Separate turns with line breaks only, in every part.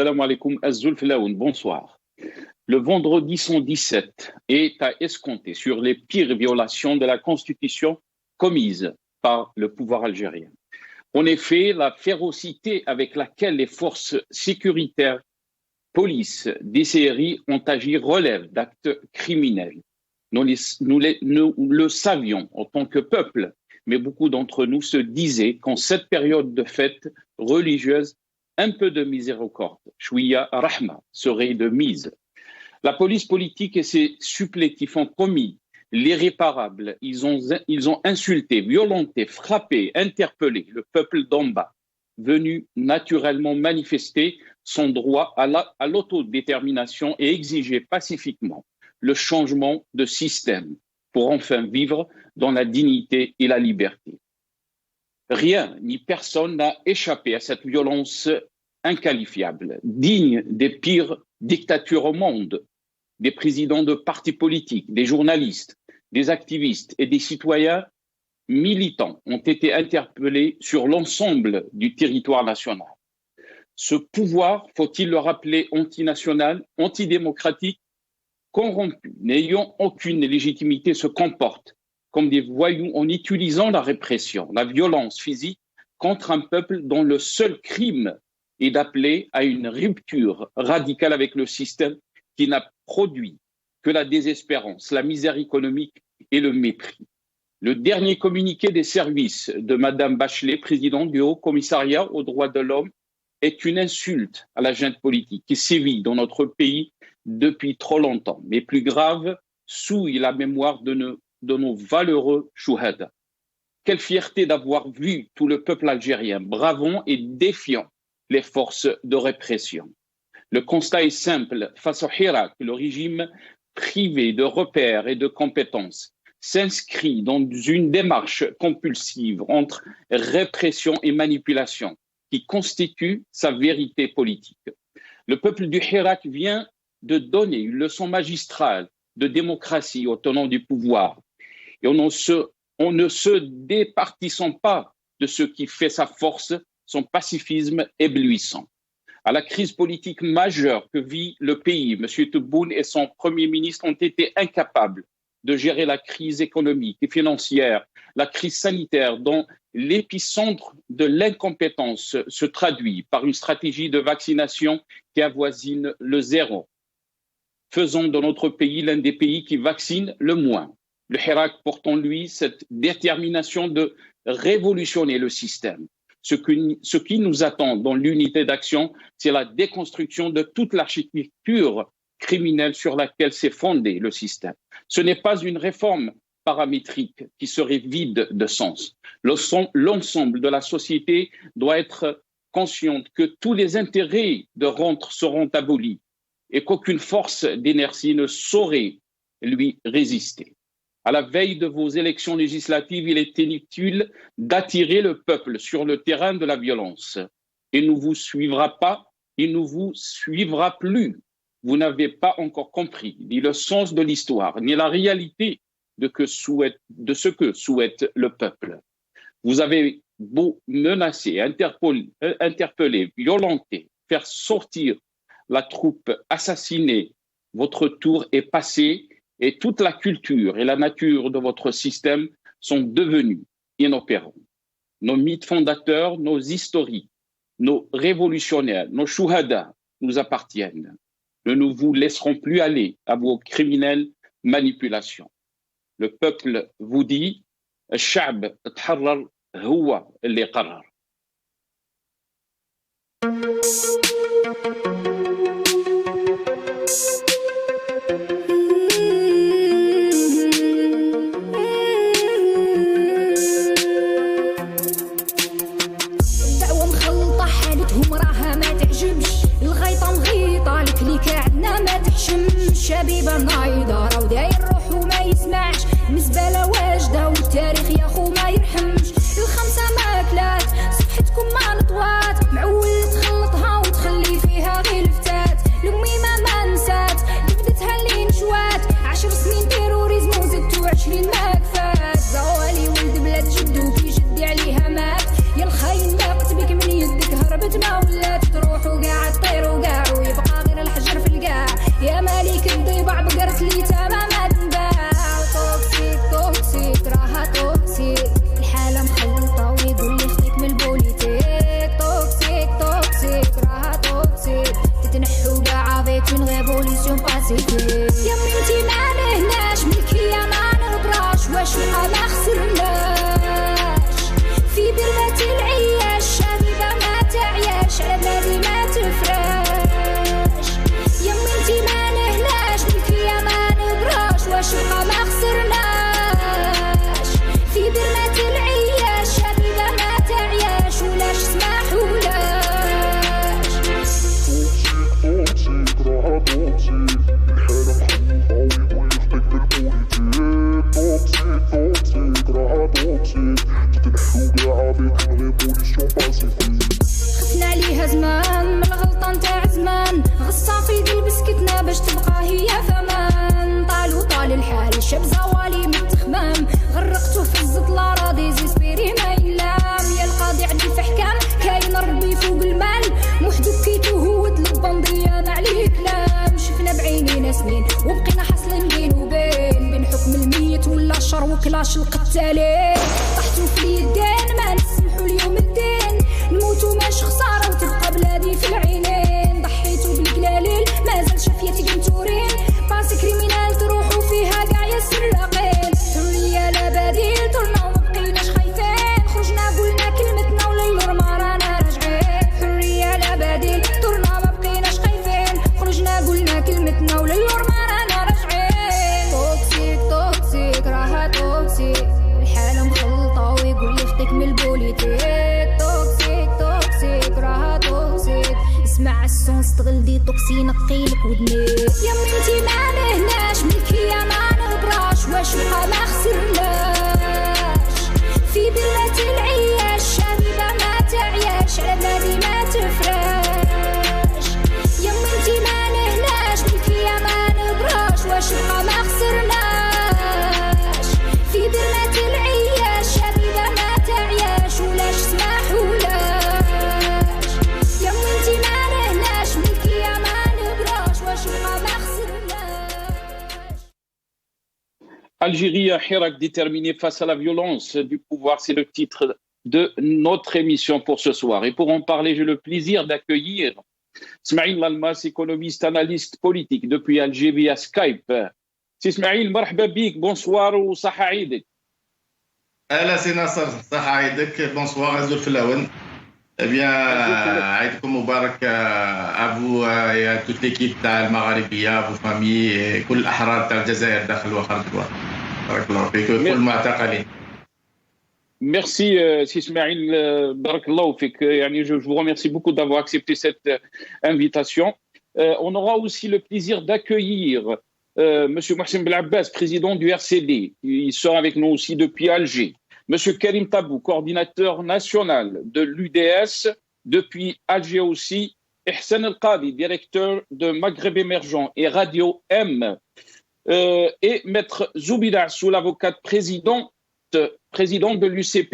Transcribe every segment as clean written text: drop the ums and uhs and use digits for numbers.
Salam alaikum Azul Filaoun, bonsoir. Le vendredi 117 est à escompter sur les pires violations de la Constitution commises par le pouvoir algérien. En effet, la férocité avec laquelle les forces sécuritaires, police, DCRI ont agi relève d'actes criminels. Nous le savions en tant que peuple, mais beaucoup d'entre nous se disaient qu'en cette période de fête religieuse, un peu de miséricorde, chouïa rahma, serait de mise. La police politique et ses supplétifs ont commis l'irréparable. Ils ont insulté, violenté, frappé, interpellé le peuple d'en bas, venu naturellement manifester son droit à l'autodétermination et exiger pacifiquement le changement de système pour enfin vivre dans la dignité et la liberté. Rien ni personne n'a échappé à cette violence inqualifiable, digne des pires dictatures au monde. Des présidents de partis politiques, des journalistes, des activistes et des citoyens militants ont été interpellés sur l'ensemble du territoire national. Ce pouvoir, faut-il le rappeler, antinational, antidémocratique, corrompu, n'ayant aucune légitimité, se comporte comme des voyous en utilisant la répression, la violence physique contre un peuple dont le seul crime est d'appeler à une rupture radicale avec le système qui n'a produit que la désespérance, la misère économique et le mépris. Le dernier communiqué des services de Mme Bachelet, présidente du Haut Commissariat aux droits de l'homme, est une insulte à la junte politique qui sévit dans notre pays depuis trop longtemps. Mais plus grave, souille la mémoire de nos valeureux chouhada. Quelle fierté d'avoir vu tout le peuple algérien bravant et défiant les forces de répression. Le constat est simple. Face au Hirak, le régime privé de repères et de compétences s'inscrit dans une démarche compulsive entre répression et manipulation qui constitue sa vérité politique. Le peuple du Hirak vient de donner une leçon magistrale de démocratie au tenant du pouvoir. Et on ne se départissant pas de ce qui fait sa force, son pacifisme éblouissant. À la crise politique majeure que vit le pays, M. Tebboune et son Premier ministre ont été incapables de gérer la crise économique et financière, la crise sanitaire dont l'épicentre de l'incompétence se traduit par une stratégie de vaccination qui avoisine le zéro, faisant de notre pays l'un des pays qui vaccine le moins. Le Hirak porte en lui cette détermination de révolutionner le système. Ce qui nous attend dans l'unité d'action, c'est la déconstruction de toute l'architecture criminelle sur laquelle s'est fondé le système. Ce n'est pas une réforme paramétrique qui serait vide de sens. L'ensemble de la société doit être consciente que tous les intérêts de rente seront abolis et qu'aucune force d'inertie ne saurait lui résister. À la veille de vos élections législatives, il est inutile d'attirer le peuple sur le terrain de la violence. Il ne vous suivra pas, il ne vous suivra plus. Vous n'avez pas encore compris ni le sens de l'histoire, ni la réalité de ce que souhaite le peuple. Vous avez beau menacer, interpeller, violenter, faire sortir la troupe assassinée, votre tour est passé. Et toute la culture et la nature de votre système sont devenus inopérants. Nos mythes fondateurs, nos historiques, nos révolutionnaires, nos chouhadas nous appartiennent. Nous ne vous laisserons plus aller à vos criminelles manipulations. Le peuple vous dit « Al-Sha'b tharrar huwa li qarrar ».
شبيبة نايضة راو داير روحو ما يسمعش المزبلة واجدة والتاريخ يا خو ما يرحمش الخمسة ماكلات صفحتكم ما نطوات معول تخلطها وتخلي فيها غير الفتات الأميمة ما نسات بدتها اللي نشوات 10 سنين تيروريزم وزدتو 20 ما كفات زوالي ولد بلاد جدو كي جدي عليها مات يا الخاين لاقت بك من يدك هربت ما ولات تروح وقاعد طير وقاعد راسي فيه يا بنتي ما نهناش ملكية ما نربراش واش بقى ما خسرناش في برمة العياش شبيبة ما تعياش على بلادي ما تفراش يا بنتي ما نهناش ملكية ما نربراش واش بقى ما خسرناش في برمة العياش شبيبة ما تعياش ولاش سماح ولاش
توكسيك راها توكسيك الحالة مخلطة ويبغي يخطيك بالبوليتيك توكسيك راها توكسيك تتنحو قاعة بيك من غير بوليسيون باسيفيك
خفنا عليها زمان من الغلطة نتاع زمان غصة في دي بسكتنا باش تبقى هي فمان طال الحال شاب زوالي من التخمام غرقتو في الزط لا راضي زيسبيري ما يلام يا القاضي عندي في حكام كاين ربي فوق المال موحدو كيتو هو البندية ما عليه كلام شفنا بعينينا سنين وبقينا حاصلين بين وبين بين حكم الميت ولا الشر وكلاش القتالين طحتو في اليدين ما نسمحو اليوم الدين نموتو ماش خسارة وتبقى بلادي في العينين ضحيتو بالقلالين مازال شافيتي قنتورين باسي كريمينال تروحو فيها قاع يا السراقين حرية لا بديل طرنا ومبقيناش خايفين خرجنا قلنا كلمتنا وللور ما رانا راجعين حرية لا بديل طرنا مبقيناش خايفين خرجنا قلنا كلمتنا وللور ما رانا راجعين توكسيك راها توكسيك الحالة مخلطة ويقول لي خطيك من البوليتيك توكسيك راها توكسيك اسمع السون استغل دي توكسي نقيلك ودنيك يا بنتي ما نهناش ملكية ما نربراش واش بقى ما خسرناش في بلاد العياش شبيبة ما تعياش على بلادي ما تفراش يا بنتي ما نهناش ملكية ما نربراش واش بقى ما خسرناش في بلاد العياش شبيبة ما تعياش ولاش سماح ولاش يا بنتي ما نهناش ملكية ما نبراش واش بقى ما خسرناش.
Algérie, un Hirak déterminé face à la violence du pouvoir, c'est le titre de notre émission pour ce soir. Et pour en parler, j'ai le plaisir d'accueillir Ismaïl Lalmas, économiste, analyste politique depuis Alger via Skype. C'est Ismaïl, marhaba bik, bonsoir ou saha aïdik.
Là, c'est Nasser, saha aïdik, bonsoir, Azul Filaouen. Eh bien, Aïdkoum Moubarak à vous et à toute l'équipe de Maghribia, vos familles et tous les Ahrar de l'Algérie, داخل وخارج. بارك الله فيك كل المعتقلين.
Merci, Ismaïl, barakallahu fik. Je vous remercie beaucoup d'avoir accepté cette invitation. On aura aussi le plaisir d'accueillir Monsieur Mohsen Belabbas, président du RCD. Il sera avec nous aussi depuis Alger. Monsieur Karim Tabou, coordinateur national de l'UDS depuis Alger aussi. Ihsan El-Qadi, directeur de Maghreb Émergent et Radio M. Et Maître Zoubida Assoul, avocate présidente de l'UCP.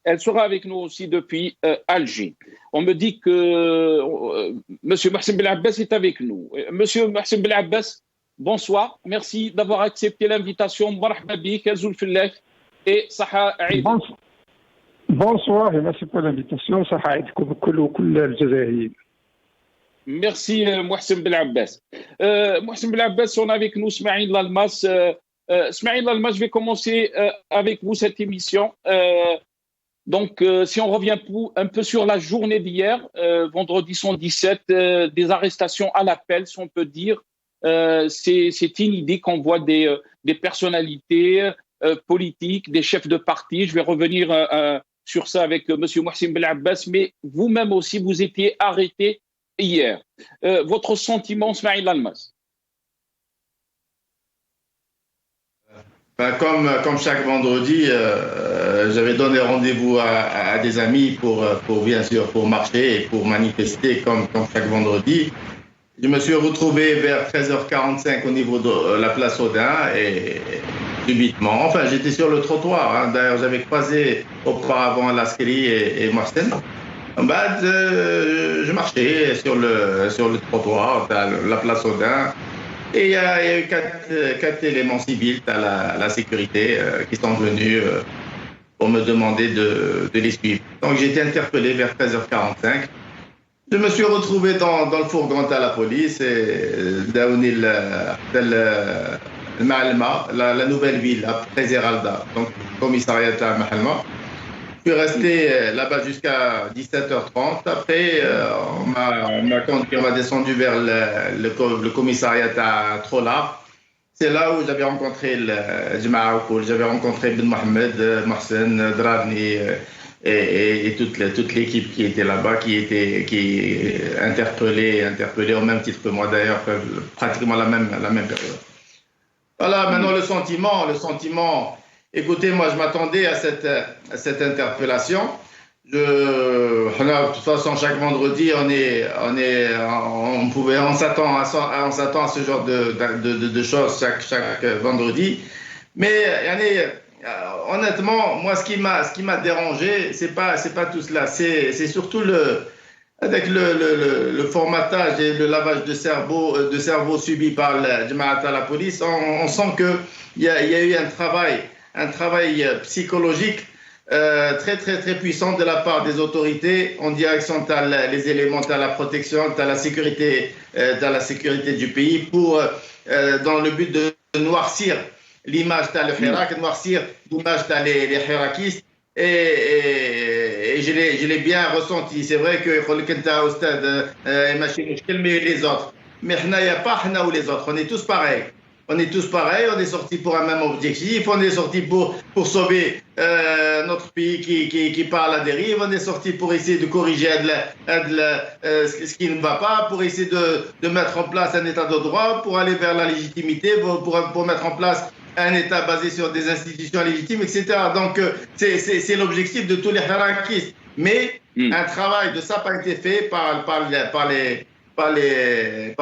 Elle sera avec nous aussi depuis Alger. On me dit que Monsieur Mohsen Belabbas est avec nous. Monsieur Mohsen Belabbas, bonsoir. Merci d'avoir accepté l'invitation. Marhaba bik, Azul Fillah. Et Saha Aïd.
Bonsoir et merci pour l'invitation. Saha Aïd, كل الجزائريين.
Merci Mohsen Belabbas. Mohsen Belabbas, on a avec nous Ismaïl Lalmas. Ismaïl Lalmas, je vais commencer avec vous cette émission. Donc, si on revient un peu sur la journée d'hier, vendredi 117, des arrestations à l'appel, si on peut dire, c'est inédit qu'on voit des personnalités politiques, des chefs de parti. Je vais revenir sur ça avec M. Mohsen Belabbas, mais vous-même aussi, vous étiez arrêté hier. Votre sentiment, Ismaïl Lalmas?
Comme chaque vendredi, j'avais donné rendez-vous à des amis pour bien sûr pour marcher et pour manifester comme chaque vendredi. Je me suis retrouvé vers 13h45 au niveau de la place Odin et subitement, enfin j'étais sur le trottoir. D'ailleurs j'avais croisé auparavant Laskeri et Mohsen. Je marchais sur le trottoir, la place Odin. Et il y a eu quatre éléments civils à la sécurité qui sont venus pour me demander de les suivre. Donc j'ai été interpellé vers 13h45 Je me suis retrouvé dans le fourgon de la police et Daouni Mahalma, la nouvelle ville après Zeralda, donc commissariat de Mahalma. Je suis resté là-bas jusqu'à 17h30. Après, on m'a descendu vers le commissariat à Trola. C'est là où j'avais rencontré le Jama'a Oukoul, j'avais rencontré Ben Mohamed, Mohsen, Drabni et toute l'équipe qui était là-bas, qui interpellée au même titre que moi d'ailleurs, pratiquement la même période. Voilà, maintenant le sentiment. Écoutez, moi je m'attendais à cette interpellation. De toute façon, chaque vendredi, on s'attend à ce genre de choses chaque vendredi. Mais honnêtement, moi, ce qui m'a dérangé, c'est pas tout cela. C'est surtout avec le formatage et le lavage de cerveau subi par la Jamaat à la police. On sent qu'il y a eu un travail psychologique très très très puissant de la part des autorités en direction de les éléments de la protection, de la sécurité du pays pour dans le but de noircir l'image de l'Hirak, noircir l'image des hirakistes et je l'ai bien ressenti. C'est vrai que les autres, mais il n'y a pas ou les autres, on est tous pareils. On est tous pareils, on est sortis pour un même objectif, on est sortis pour sauver notre pays qui part à la dérive, on est sortis pour essayer de corriger ce qui ne va pas, pour essayer de mettre en place un état de droit, pour aller vers la légitimité, pour mettre en place un état basé sur des institutions légitimes, etc. Donc c'est l'objectif de tous les hirakistes. Mais un travail de ça n'a pas été fait par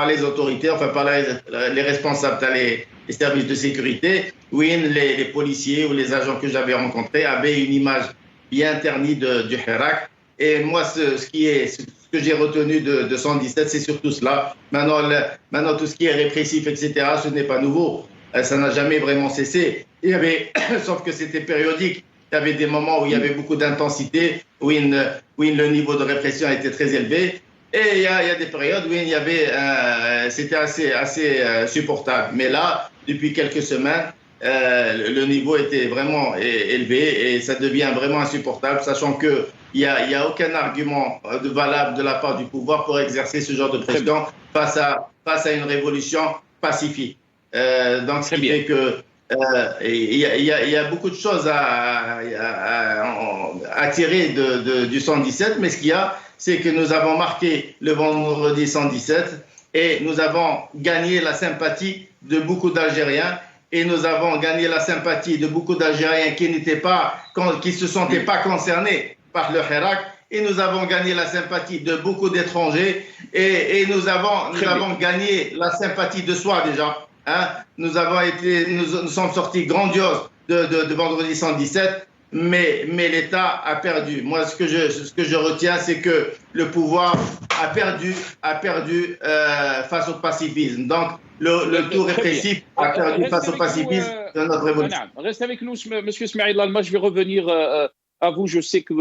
les autorités, enfin par les responsables, les services de sécurité, où les policiers ou les agents que j'avais rencontrés avaient une image bien ternie du Hirak. Et moi, ce que j'ai retenu de 117, c'est surtout cela. Maintenant, tout ce qui est répressif, etc., ce n'est pas nouveau. Ça n'a jamais vraiment cessé. Sauf que c'était périodique. Il y avait des moments où il y avait beaucoup d'intensité, où le niveau de répression était très élevé. Et il y a des périodes où c'était assez supportable. Mais là, depuis quelques semaines, le niveau était vraiment élevé et ça devient vraiment insupportable, sachant qu'il n'y a aucun argument valable de la part du pouvoir pour exercer ce genre de pression face à une révolution pacifique. Donc, ce qui fait que il y a beaucoup de choses à tirer du 117, mais ce qu'il y a, c'est que nous avons marqué le vendredi 117 et nous avons gagné la sympathie de beaucoup d'Algériens et nous avons gagné la sympathie de beaucoup d'Algériens qui ne se sentaient pas concernés par le Hirak et nous avons gagné la sympathie de beaucoup d'étrangers et nous avons gagné la sympathie de soi déjà. Hein? Nous sommes sortis grandioses de vendredi 117, mais l'État a perdu. Moi, ce que je retiens, c'est que le pouvoir a perdu face au pacifisme. Donc, le tout répressif a perdu face au pacifisme de notre révolution.
Restez avec nous, Monsieur Smaïl Lalma. Je vais revenir à vous. Je sais que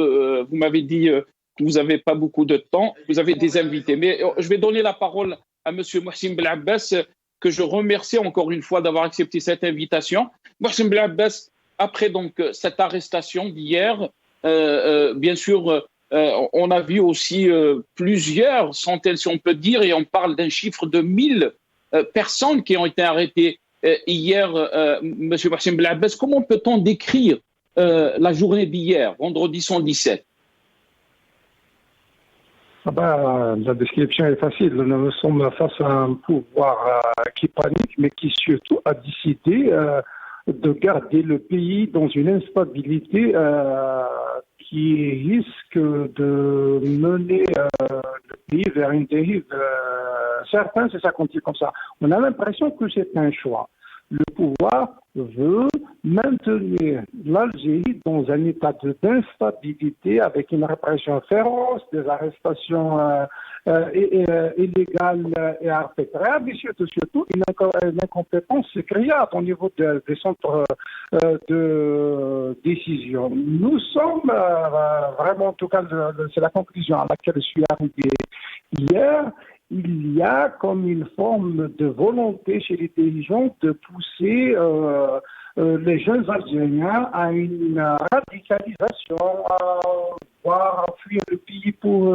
vous m'avez dit que vous n'avez pas beaucoup de temps. Vous avez des invités. Mais je vais donner la parole à Monsieur Mohsen Belhabbas, que je remercie encore une fois d'avoir accepté cette invitation. Mohsen Belhabbas, après donc cette arrestation d'hier, bien sûr, on a vu aussi plusieurs centaines, si on peut dire, et on parle d'un chiffre de 1000 personnes qui ont été arrêtées hier. Monsieur Mohsen Belhabbas, comment peut-on décrire la journée d'hier, vendredi 117?
La description est facile. Nous sommes face à un pouvoir qui panique, mais qui surtout a décidé de garder le pays dans une instabilité qui risque de mener le pays vers une dérive. Certains, c'est ça qu'on dit comme ça. On a l'impression que c'est un choix. Le pouvoir veut maintenir l'Algérie dans un état d'instabilité avec une répression féroce, des arrestations illégale et arbitraire, mais surtout une incompétence criante au niveau des centres de décision. Nous sommes vraiment, en tout cas, c'est la conclusion à laquelle je suis arrivé hier. Il y a comme une forme de volonté chez les dirigeants de pousser les jeunes Algériens à une radicalisation, à voir fuir le pays pour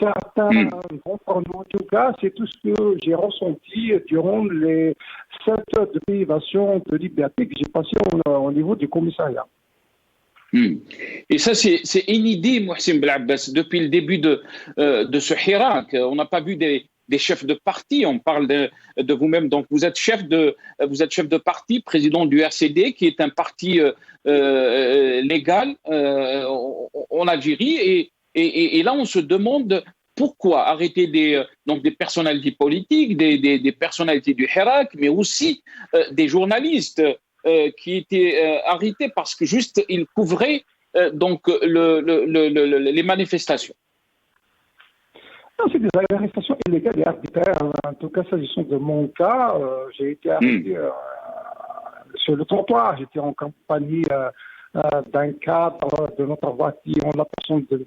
certains. Pour nous, en tout cas, c'est tout ce que j'ai ressenti durant les 7 heures de privation de liberté que j'ai passé au niveau du commissariat.
Et ça, c'est inédit, Mohsin Belabès, depuis le début de ce Hirak. On n'a pas vu des chefs de parti. On parle de vous-même. Donc, vous êtes chef de parti, président du RCD, qui est un parti légal en Algérie. Et là, on se demande pourquoi arrêter des personnalités politiques, des personnalités du Hirak, mais aussi des journalistes qui étaient arrêtés parce que juste ils couvraient les manifestations.
Non, c'est des arrestations illégales et arbitraires. En tout cas, s'agissant de mon cas, j'ai été arrêté sur le trottoir. J'étais en compagnie d'un cadre de notre parti en la personne de M.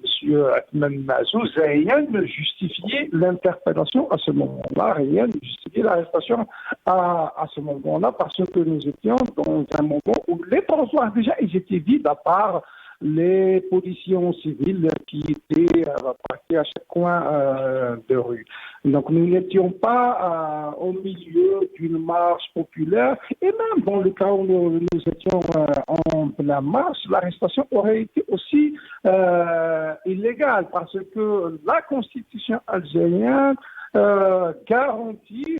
Ahmed Mazouz. Rien ne justifiait l'interpellation à ce moment-là, rien ne justifiait l'arrestation à ce moment-là, parce que nous étions dans un moment où les trottoirs déjà ils étaient vides, à part les policiers civils qui étaient partis à chaque coin de rue. Donc nous n'étions pas au milieu d'une marche populaire, et même dans le cas où nous étions en pleine marche, l'arrestation aurait été aussi illégale, parce que la constitution algérienne garantit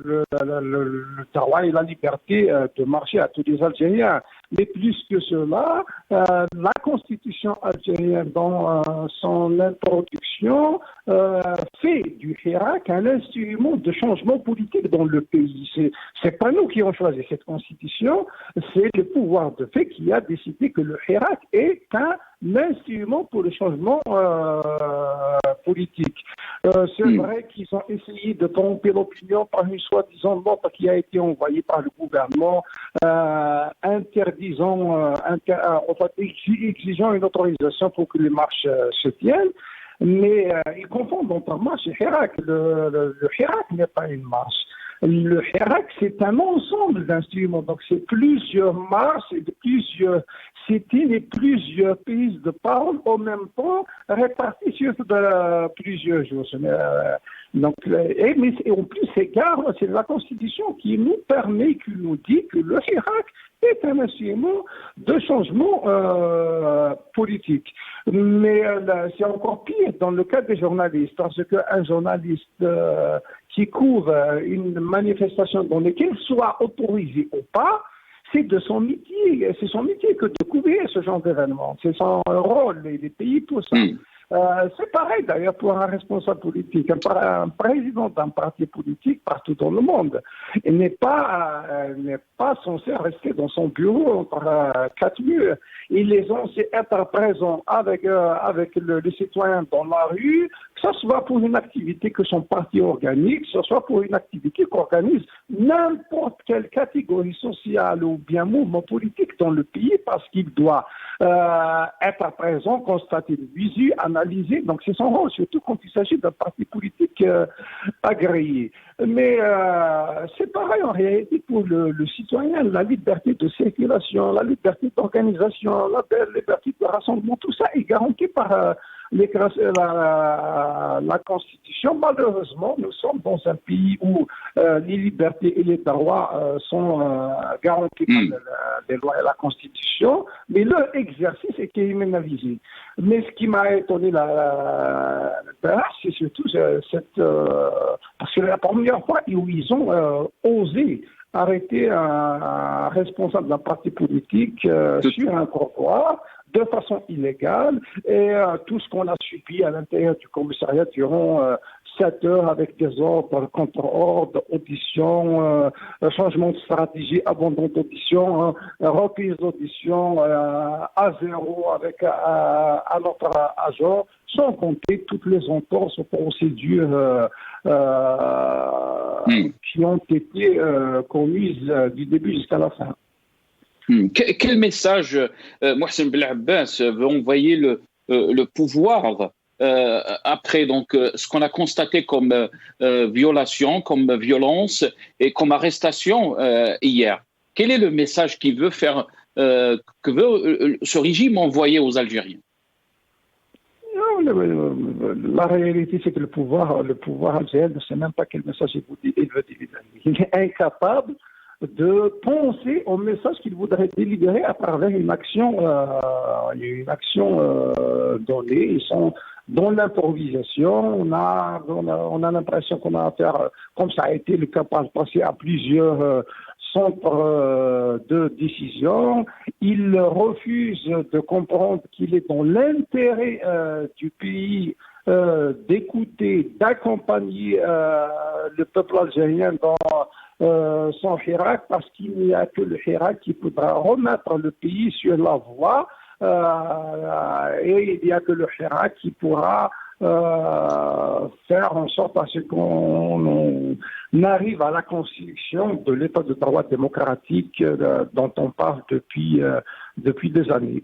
le droit et la liberté de marcher à tous les Algériens. Mais plus que cela, la constitution algérienne, dans son introduction, fait du Hirak un instrument de changement politique dans le pays. C'est pas nous qui avons choisi cette constitution, c'est le pouvoir de fait qui a décidé que le Hirak est un instrument pour le changement politique. C'est vrai qu'ils ont essayé de tromper l'opinion par une soi-disant note qui a été envoyée par le gouvernement exigeant une autorisation pour que les marches se tiennent. Mais ils confondent entre marche et Hirak. Le Hirak n'est pas une marche. Le Hirak, c'est un ensemble d'instruments. Donc, c'est plusieurs marches, plusieuses sit-ins et plusieurs prises de parole en même temps, réparties sur plusieurs jours. Donc, mais en plus, c'est la Constitution qui nous permet, qui nous dit que le Hirak est un instrument de changement politique. Mais c'est encore pire dans le cas des journalistes, parce qu'un journaliste qui couvre une manifestation dans laquelle soit autorisé ou pas, c'est son métier que de couvrir ce genre d'événement. C'est son rôle, il est payé pour ça. C'est pareil d'ailleurs pour un responsable politique, un président d'un parti politique partout dans le monde. Il n'est pas censé rester dans son bureau entre 4 murs. Il est censé être présent avec les citoyens dans la rue, que ce soit pour une activité que son parti organise, que ce soit pour une activité qu'organise n'importe quelle catégorie sociale ou bien mouvement politique dans le pays, parce qu'il doit être présent, constater le visu, analyser. Donc c'est son rôle, surtout quand il s'agit d'un parti politique agréé. Mais c'est pareil en réalité pour le citoyen, la liberté de circulation, la liberté d'organisation, la liberté de rassemblement, tout ça est garanti par la Constitution. Malheureusement, nous sommes dans un pays où les libertés et les droits sont garantis par les lois et la Constitution, mais leur exercice est criminalisé. Mais ce qui m'a étonné c'est surtout parce que la première fois où ils ont osé arrêter un responsable d'un parti politique sur un trottoir de façon illégale, et tout ce qu'on a subi à l'intérieur du commissariat durant 7 heures avec des ordres, contre-ordres, auditions, changement de stratégie, abandon d'audition, reprise d'audition à zéro avec un autre agent, sans compter toutes les entorses aux procédures qui ont été commises du début jusqu'à la fin.
Quel message Mohsen Belhabbas veut envoyer le pouvoir après donc ce qu'on a constaté comme violation, comme violence et comme arrestation hier? Quel est le message qu'il veut faire, que veut ce régime envoyer aux Algériens?
La réalité, c'est que le pouvoir algérien ne sait même pas quel message il veut délivrer. Il est incapable de penser au message qu'il voudrait délivrer à travers une action donnée. Ils sont dans l'improvisation. On a l'impression qu'on a affaire, comme ça a été le cas par le passé, à plusieurs centres de décision. Il refuse de comprendre qu'il est dans l'intérêt du pays d'écouter, d'accompagner le peuple algérien dans son Hirak, parce qu'il n'y a que le Hirak qui pourra remettre le pays sur la voie et il n'y a que le Hirak qui pourra faire en sorte à ce qu'on arrive à la construction de l'état de droit démocratique dont on parle depuis des années.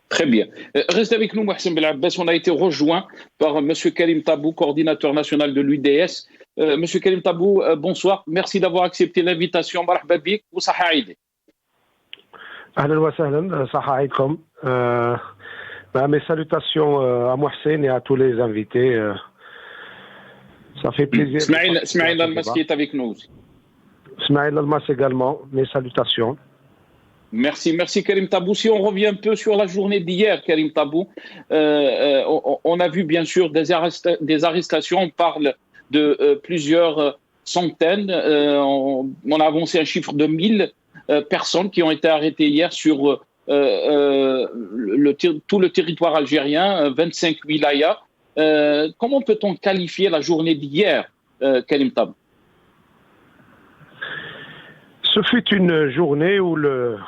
Très bien. Reste avec nous, Mohsen Belhabbas. On a été rejoint par M. Karim Tabou, coordinateur national de l'UDS. M. Karim Tabou, bonsoir. Merci d'avoir accepté l'invitation. Marhaba bik ou Saha Aïd.
Ahlan wa sahlan, Saha Aïdkom. Mes salutations à Mohsen et à tous les invités. Ça fait plaisir.
Smaïl Almas qui est avec nous aussi.
Smaïl Almas également, mes salutations.
Merci Karim Tabou. Si on revient un peu sur la journée d'hier, Karim Tabou, on a vu bien sûr des arrestations. On parle de plusieurs centaines. On a avancé un chiffre de 1000 personnes qui ont été arrêtées hier sur tout le territoire algérien, 25 wilayas. Comment peut-on qualifier la journée d'hier, Karim Tabou?
Ce fut une journée où le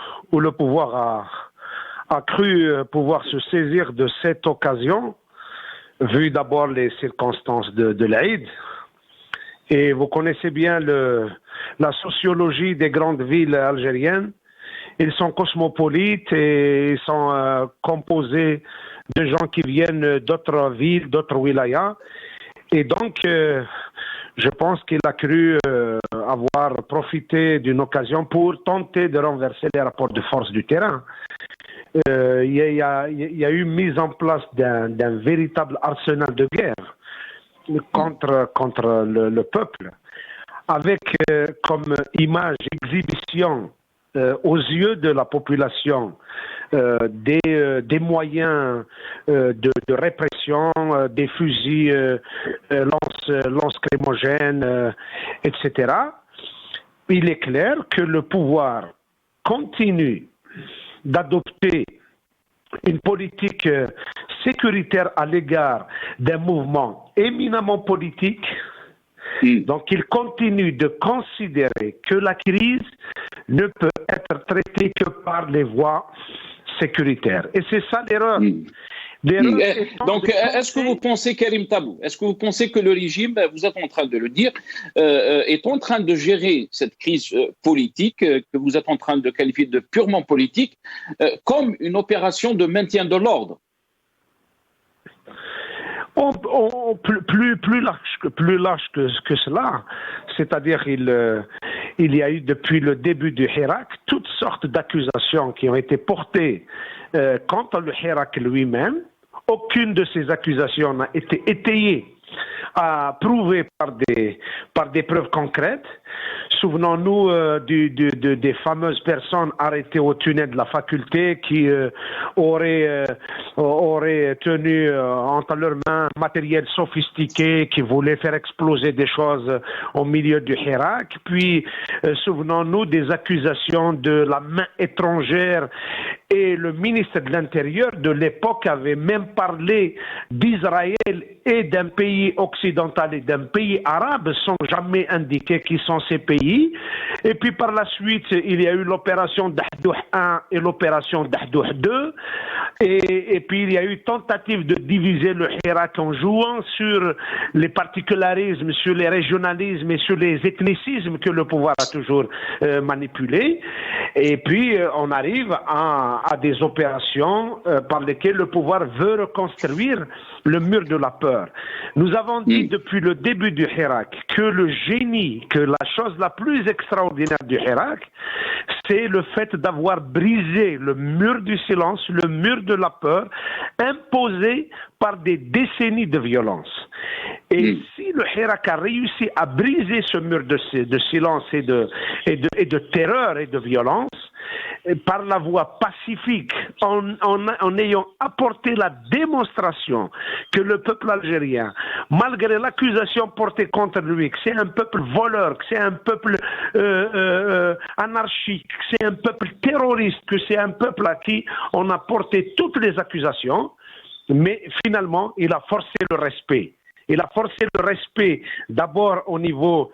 pouvoir a cru pouvoir se saisir de cette occasion, vu d'abord les circonstances de l'Aïd. Et vous connaissez bien la sociologie des grandes villes algériennes. Ils sont cosmopolites et ils sont composés de gens qui viennent d'autres villes, d'autres wilayas. Et donc, je pense qu'il a cru avoir profité d'une occasion pour tenter de renverser les rapports de force du terrain. Il y a eu mise en place d'un véritable arsenal de guerre contre le peuple, avec comme image, exhibition aux yeux de la population des moyens de répression, des fusils lance-crémogènes, etc. Il est clair que le pouvoir continue d'adopter une politique sécuritaire à l'égard d'un mouvement éminemment politique. Donc il continue de considérer que la crise ne peut être traitée que par les voies sécuritaires. Et c'est ça l'erreur.
Donc, est-ce que vous pensez, Karim Tabou, est-ce que vous pensez que le régime, vous êtes en train de le dire, est en train de gérer cette crise politique, que vous êtes en train de qualifier de purement politique, comme une opération de maintien de l'ordre?
Plus large que cela, c'est-à-dire il y a eu depuis le début du Hirak toutes sortes d'accusations qui ont été portées contre le Hirak lui-même. Aucune de ces accusations n'a été étayée, prouvée par des preuves concrètes. Souvenons-nous des fameuses personnes arrêtées au tunnel de la faculté qui auraient tenu entre leurs mains matériel sophistiqué, qui voulaient faire exploser des choses au milieu du Hirak. Puis, souvenons-nous des accusations de la main étrangère, et le ministre de l'Intérieur de l'époque avait même parlé d'Israël et d'un pays occidental et d'un pays arabe sans jamais indiquer qui sont ces pays. Et puis par la suite, il y a eu l'opération Dahdouh 1 et l'opération Dahdouh 2. Et puis il y a eu tentative de diviser le Hirak en jouant sur les particularismes, sur les régionalismes et sur les ethnicismes que le pouvoir a toujours manipulés. Et puis on arrive à des opérations par lesquelles le pouvoir veut reconstruire le mur de la peur. Nous avons dit depuis le début du Hirak que le génie, que la chose la plus extraordinaire du Hirak, c'est le fait d'avoir brisé le mur du silence, le mur de la peur, imposé par des décennies de violence. Et si le Hirak a réussi à briser ce mur de silence et de terreur et de violence, par la voie pacifique, en ayant apporté la démonstration que le peuple algérien, malgré l'accusation portée contre lui, que c'est un peuple voleur, que c'est un peuple anarchique, que c'est un peuple terroriste, que c'est un peuple à qui on a porté toutes les accusations, mais finalement, il a forcé le respect. Il a forcé le respect d'abord au niveau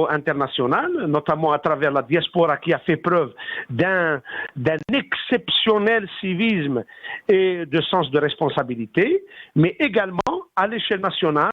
international, notamment à travers la diaspora qui a fait preuve d'un exceptionnel civisme et de sens de responsabilité, mais également à l'échelle nationale,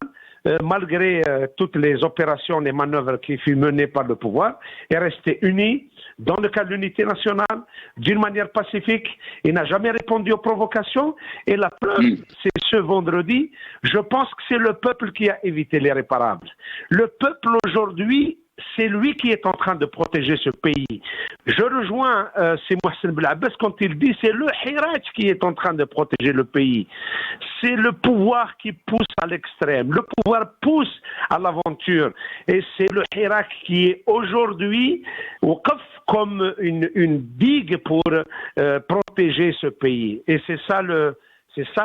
malgré toutes les opérations et manœuvres qui furent menées par le pouvoir, est resté uni dans le cadre de l'unité nationale, d'une manière pacifique. Il n'a jamais répondu aux provocations. Et la preuve, c'est ce vendredi, je pense que c'est le peuple qui a évité l'irréparable. Le peuple aujourd'hui, c'est lui qui est en train de protéger ce pays. Je rejoins c'est Mohsen Blabès quand il dit c'est le Hirak qui est en train de protéger le pays. C'est le pouvoir qui pousse à l'extrême. Le pouvoir pousse à l'aventure. Et c'est le Hirak qui est aujourd'hui comme une digue pour protéger ce pays. Et c'est ça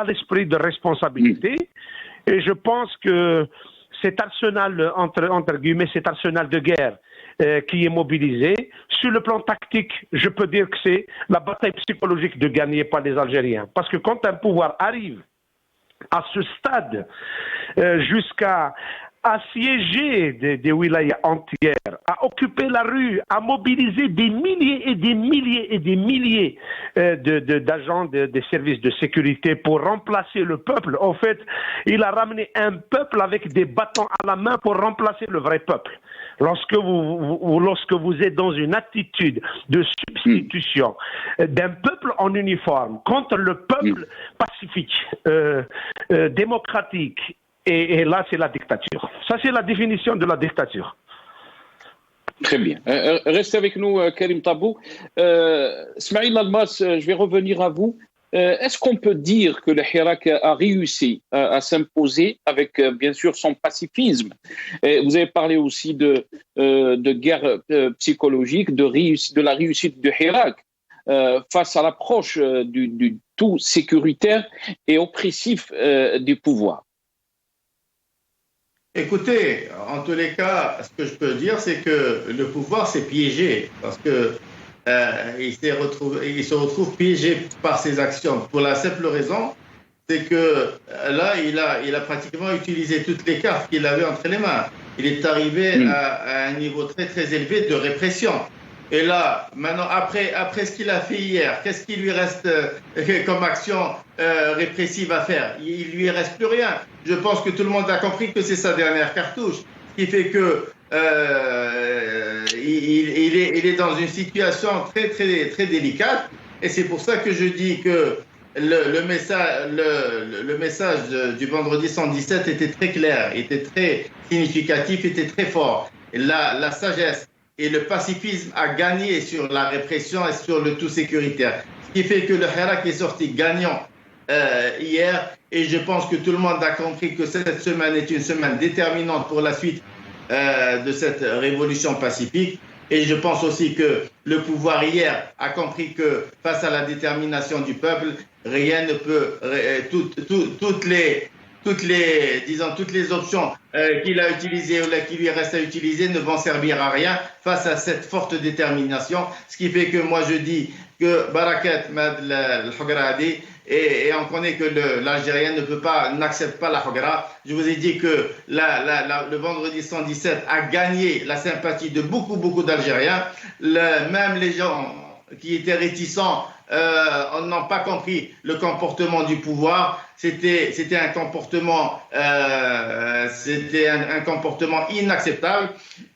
l'esprit de responsabilité. Et je pense que cet arsenal, entre guillemets, cet arsenal de guerre qui est mobilisé, sur le plan tactique, je peux dire que c'est la bataille psychologique de gagner par les Algériens. Parce que quand un pouvoir arrive à ce stade, jusqu'à assiéger des wilayas entières, à occuper la rue, à mobiliser des milliers et des milliers et des milliers d'agents des services de sécurité pour remplacer le peuple. En fait, il a ramené un peuple avec des bâtons à la main pour remplacer le vrai peuple. Lorsque vous êtes dans une attitude de substitution d'un peuple en uniforme contre le peuple pacifique, démocratique, et là, c'est la dictature. Ça, c'est la définition de la dictature.
Très bien. Restez avec nous, Karim Tabou. Smaïl Almas, je vais revenir à vous. Est-ce qu'on peut dire que le Hirak a réussi à s'imposer avec, bien sûr, son pacifisme? Vous avez parlé aussi de guerre psychologique, de la réussite du Hirak face à l'approche du tout sécuritaire et oppressif du pouvoir.
Écoutez, en tous les cas, ce que je peux dire, c'est que le pouvoir s'est piégé parce que il se retrouve piégé par ses actions. Pour la simple raison, c'est que là, il a pratiquement utilisé toutes les cartes qu'il avait entre les mains. Il est arrivé à un niveau très très élevé de répression. Et là, maintenant, après ce qu'il a fait hier, qu'est-ce qu'il lui reste comme action répressive à faire? Il lui reste plus rien. Je pense que tout le monde a compris que c'est sa dernière cartouche, ce qui fait que il est dans une situation très très très délicate. Et c'est pour ça que je dis que le message du vendredi 117 était très clair, était très significatif, était très fort. Et la sagesse et le pacifisme a gagné sur la répression et sur le tout sécuritaire. Ce qui fait que le Hirak est sorti gagnant hier. Et je pense que tout le monde a compris que cette semaine est une semaine déterminante pour la suite de cette révolution pacifique. Et je pense aussi que le pouvoir hier a compris que face à la détermination du peuple, rien ne peut, toutes les options qu'il a utilisées ou qui lui reste à utiliser ne vont servir à rien face à cette forte détermination. Ce qui fait que moi je dis que Barakat Mad al-Hugradi, et on connaît que l'Algérien n'accepte pas la Hugra. Je vous ai dit que le vendredi 117 a gagné la sympathie de beaucoup d'Algériens. Même les gens qui étaient réticents n'ont pas compris le comportement du pouvoir. C'était un comportement inacceptable.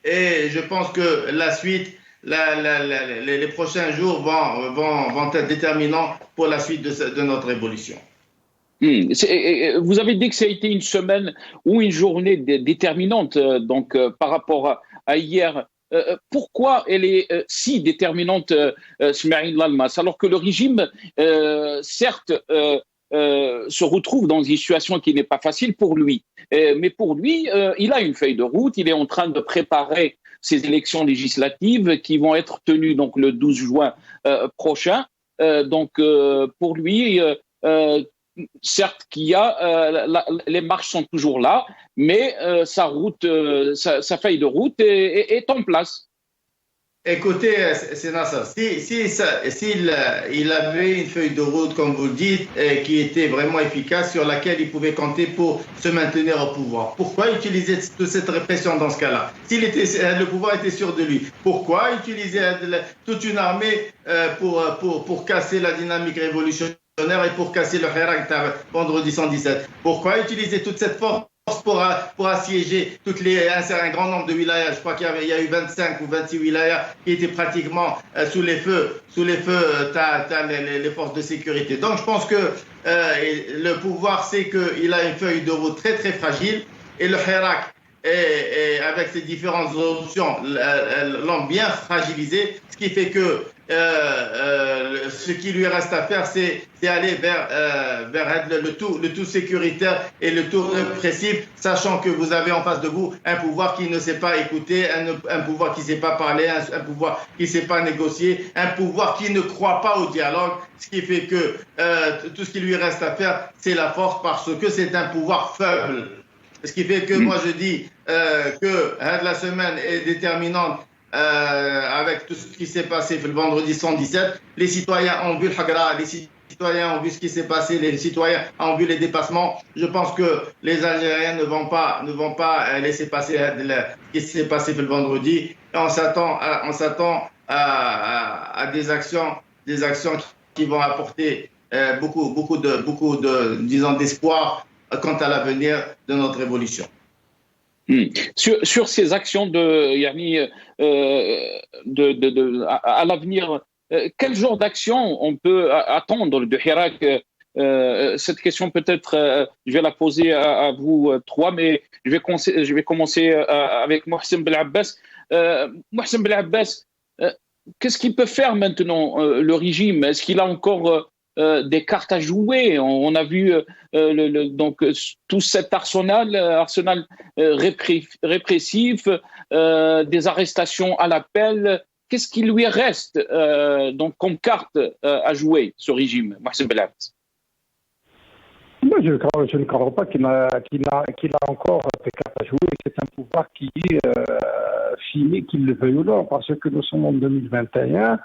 Et je pense que la suite, les prochains jours vont être déterminants pour la suite de notre évolution.
Vous avez dit que ça a été une semaine ou une journée déterminante par rapport à hier. Pourquoi elle est si déterminante, Smaïl Lalmas, alors que le régime, certes, se retrouve dans une situation qui n'est pas facile pour lui, mais pour lui, il a une feuille de route, il est en train de préparer ces élections législatives qui vont être tenues donc le 12 juin prochain. Pour lui, certes qu'il y a les marches sont toujours là, mais sa feuille de route est en place.
Écoutez, c'est Nasser, s'il avait une feuille de route, comme vous le dites, qui était vraiment efficace, sur laquelle il pouvait compter pour se maintenir au pouvoir, pourquoi utiliser toute cette répression dans ce cas-là? Le pouvoir était sûr de lui, pourquoi utiliser toute une armée pour casser la dynamique révolutionnaire et pour casser le Hirak vendredi 117? Pourquoi utiliser toute cette force pour assiéger un grand nombre de wilayas? Je crois qu'il y a eu 25 ou 26 wilayas qui étaient pratiquement sous les feux les forces de sécurité. Donc je pense que le pouvoir sait qu'il a une feuille de route très très fragile, et le Hirak, avec ses différentes options, l'ont bien fragilisé, ce qui fait que ce qui lui reste à faire, c'est aller vers le tout sécuritaire et le tout répressif, sachant que vous avez en face de vous un pouvoir qui ne sait pas écouter, un pouvoir qui ne sait pas parler, un pouvoir qui ne sait pas négocier, un pouvoir qui ne croit pas au dialogue, ce qui fait que tout ce qui lui reste à faire, c'est la force, parce que c'est un pouvoir faible. Ce qui fait que moi je dis que la semaine est déterminante avec tout ce qui s'est passé le vendredi 117. Les citoyens ont vu le Hagra, les citoyens ont vu ce qui s'est passé, les citoyens ont vu les dépassements. Je pense que les Algériens ne vont pas laisser passer ce qui s'est passé le vendredi. Et on s'attend à des actions qui vont apporter beaucoup d'espoir quant à l'avenir de notre évolution.
Sur ces actions à l'avenir, quel genre d'action on peut attendre de Hirak? Cette question peut-être, je vais la poser à vous trois, mais je vais commencer avec Mohsen Belhabbas. Mohsen Belhabbas, qu'est-ce qu'il peut faire maintenant, le régime? Est-ce qu'il a encore des cartes à jouer? On a vu tout cet arsenal répressif, des arrestations à l'appel. Qu'est-ce qui lui reste comme carte à jouer, ce régime, Mohsen Belhabbas?
Moi, je ne crois pas qu'il a encore des cartes à jouer. C'est un pouvoir qui est fini, qu'il le veuille ou non, parce que nous sommes en 2021.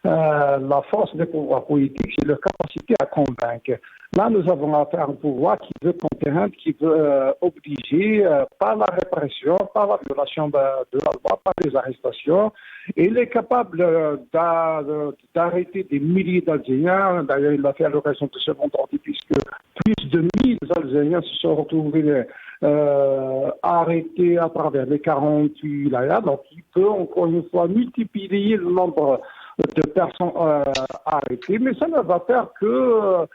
La force des pouvoirs politiques, c'est leur capacité à convaincre. Là, nous avons affaire à un pouvoir qui veut contraindre, qui veut obliger par la répression, par la violation de la loi, par les arrestations. Et il est capable d'arrêter des milliers d'Algériens. D'ailleurs, il l'a fait à l'occasion de ce vendredi, puisque plus de 1000 Algériens se sont retrouvés arrêtés à travers les 48 wilayas. Donc, il peut encore une fois multiplier le nombre de personnes arrêtées, mais ça ne va faire que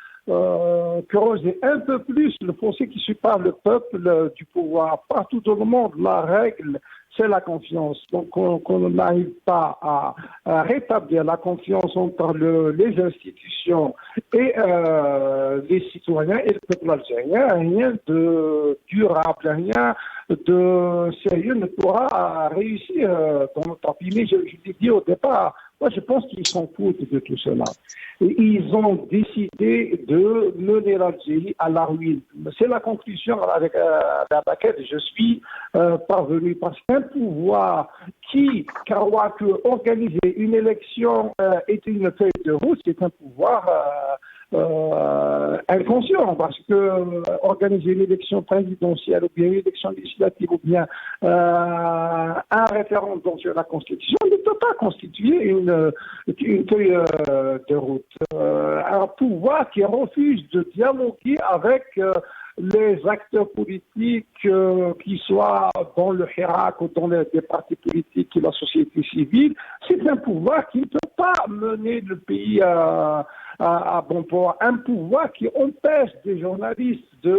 creuser un peu plus le fossé qui sépare le peuple du pouvoir. Partout dans le monde, la règle, c'est la confiance. Donc, qu'on n'arrive pas à rétablir la confiance entre les institutions et les citoyens et le peuple algérien, rien de durable, rien de sérieux ne pourra réussir dans notre pays. Mais je l'ai dit au départ, moi je pense qu'ils s'en foutent de tout cela. Et ils ont décidé de mener l'Algérie à la ruine. C'est la conclusion avec laquelle je suis parvenu. Parce qu'un pouvoir qui croit que organiser une élection est une feuille de route, c'est un pouvoir inconscient, parce que organiser une élection présidentielle ou bien une élection législative ou bien un référendum sur la Constitution ne peut pas constituer une feuille de route. Un pouvoir qui refuse de dialoguer avec les acteurs politiques, qui soient dans le Hirak ou dans des partis politiques et la société civile, c'est un pouvoir qui ne peut pas mener le pays à bon port. Un pouvoir qui empêche des journalistes de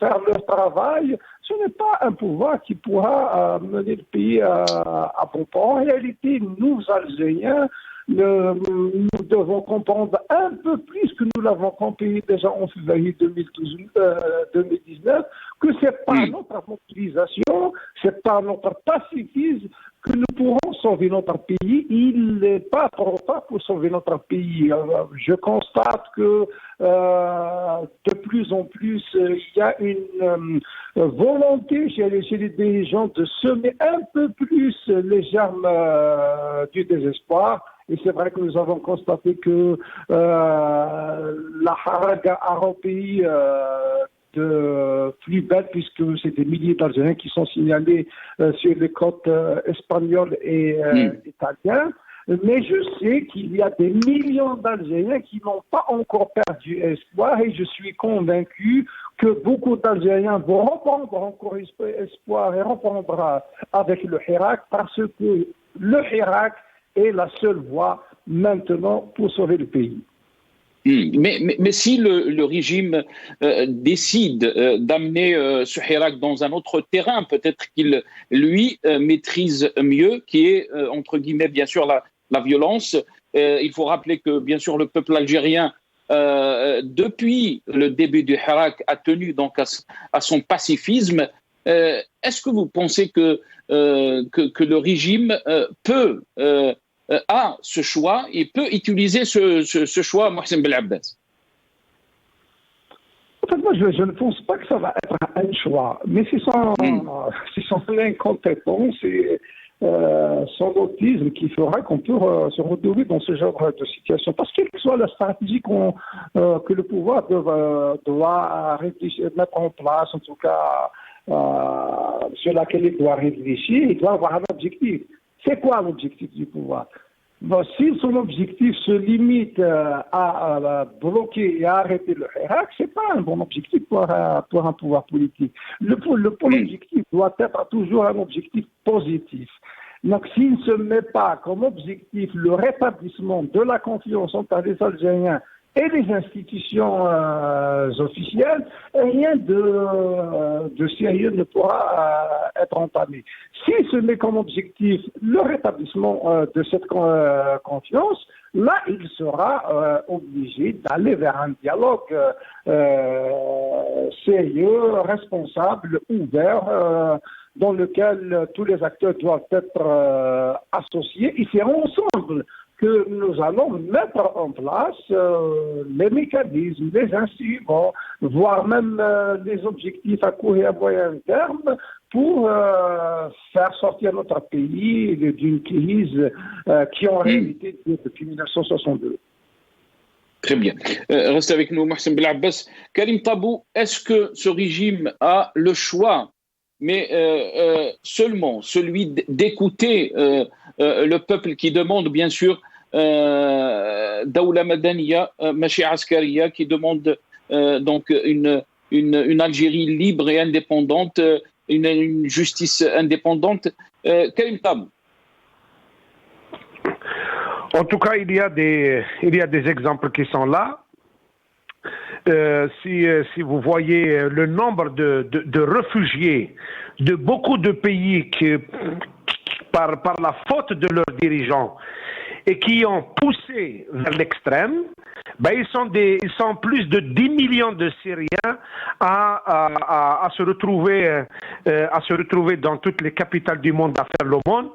faire leur travail, ce n'est pas un pouvoir qui pourra mener le pays à bon port. En réalité, nous, Algériens, nous devons comprendre un peu plus que nous l'avons compris déjà en février 2019, que c'est par notre mobilisation, c'est par notre pacifisme que nous pourrons sauver notre pays. Il n'est pas trop tard pour sauver notre pays. Je constate que de plus en plus, il y a une volonté chez les dirigeants de semer un peu plus les germes du désespoir. Et c'est vrai que nous avons constaté que la haraga a repris de plus belle, puisque c'est des milliers d'Algériens qui sont signalés sur les côtes espagnoles et italiennes. Mais je sais qu'il y a des millions d'Algériens qui n'ont pas encore perdu espoir, et je suis convaincu que beaucoup d'Algériens vont reprendre encore espoir et reprendre avec le Hirak, parce que le Hirak est la seule voie maintenant pour sauver le pays.
Mais si le régime décide d'amener ce Hirak dans un autre terrain, peut-être qu'il, lui, maîtrise mieux, qui est, entre guillemets, bien sûr, la violence. Il faut rappeler que, bien sûr, le peuple algérien, depuis le début du Hirak, a tenu donc à son pacifisme. Est-ce que vous pensez que le régime a ce choix et peut utiliser ce choix, Mohsen Belabès?
En fait, moi, je ne pense pas que ça va être un choix, mais c'est son incompétence et son autisme qui fera qu'on peut se retrouver dans ce genre de situation. Parce quelle que soit la stratégie que le pouvoir doit réfléchir, mettre en place, en tout cas sur laquelle il doit réfléchir, il doit avoir un objectif. C'est quoi l'objectif du pouvoir? Si son objectif se limite à bloquer et à arrêter le Hirak, c'est pas un bon objectif pour un pouvoir politique. L'objectif doit être toujours un objectif positif. Donc, s'il ne se met pas comme objectif le rétablissement de la confiance entre les Algériens et les institutions officielles, rien de sérieux ne pourra être entamé. S'il se met comme objectif le rétablissement de cette confiance, là, il sera obligé d'aller vers un dialogue sérieux, responsable, ouvert, dans lequel tous les acteurs doivent être associés. Et c'est ensemble que nous allons mettre en place les mécanismes, les instruments, voire même les objectifs à court et à moyen terme pour faire sortir notre pays d'une crise qui en réalité depuis 1962.
Très bien. Restez avec nous, Mohsen Belabès. Karim Tabou, est-ce que ce régime a le choix, mais seulement celui d'écouter le peuple qui demande, bien sûr, Daoula Madaniya, Machi Askariya, qui demande donc une Algérie libre et indépendante, une justice indépendante. Karim Tabou.
En tout cas, il y a des exemples qui sont là. si vous voyez le nombre de réfugiés de beaucoup de pays qui, par la faute de leurs dirigeants et qui ont poussé vers l'extrême, ben ils sont plus de 10 millions de Syriens à se retrouver dans toutes les capitales du monde à faire l'aumône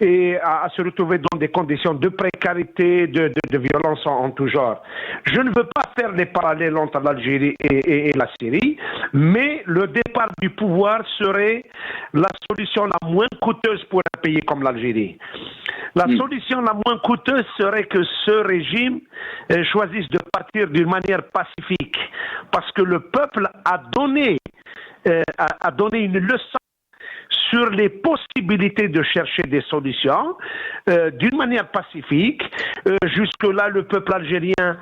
et à se retrouver dans des conditions de précarité, de violence en tout genre. Je ne veux pas faire les parallèles entre l'Algérie et la Syrie, mais le départ du pouvoir serait la solution la moins coûteuse pour un pays comme l'Algérie. La solution la moins coûteuse serait que ce régime choisisse de partir d'une manière pacifique, parce que le peuple a donné une leçon sur les possibilités de chercher des solutions d'une manière pacifique. Jusque-là, le peuple algérien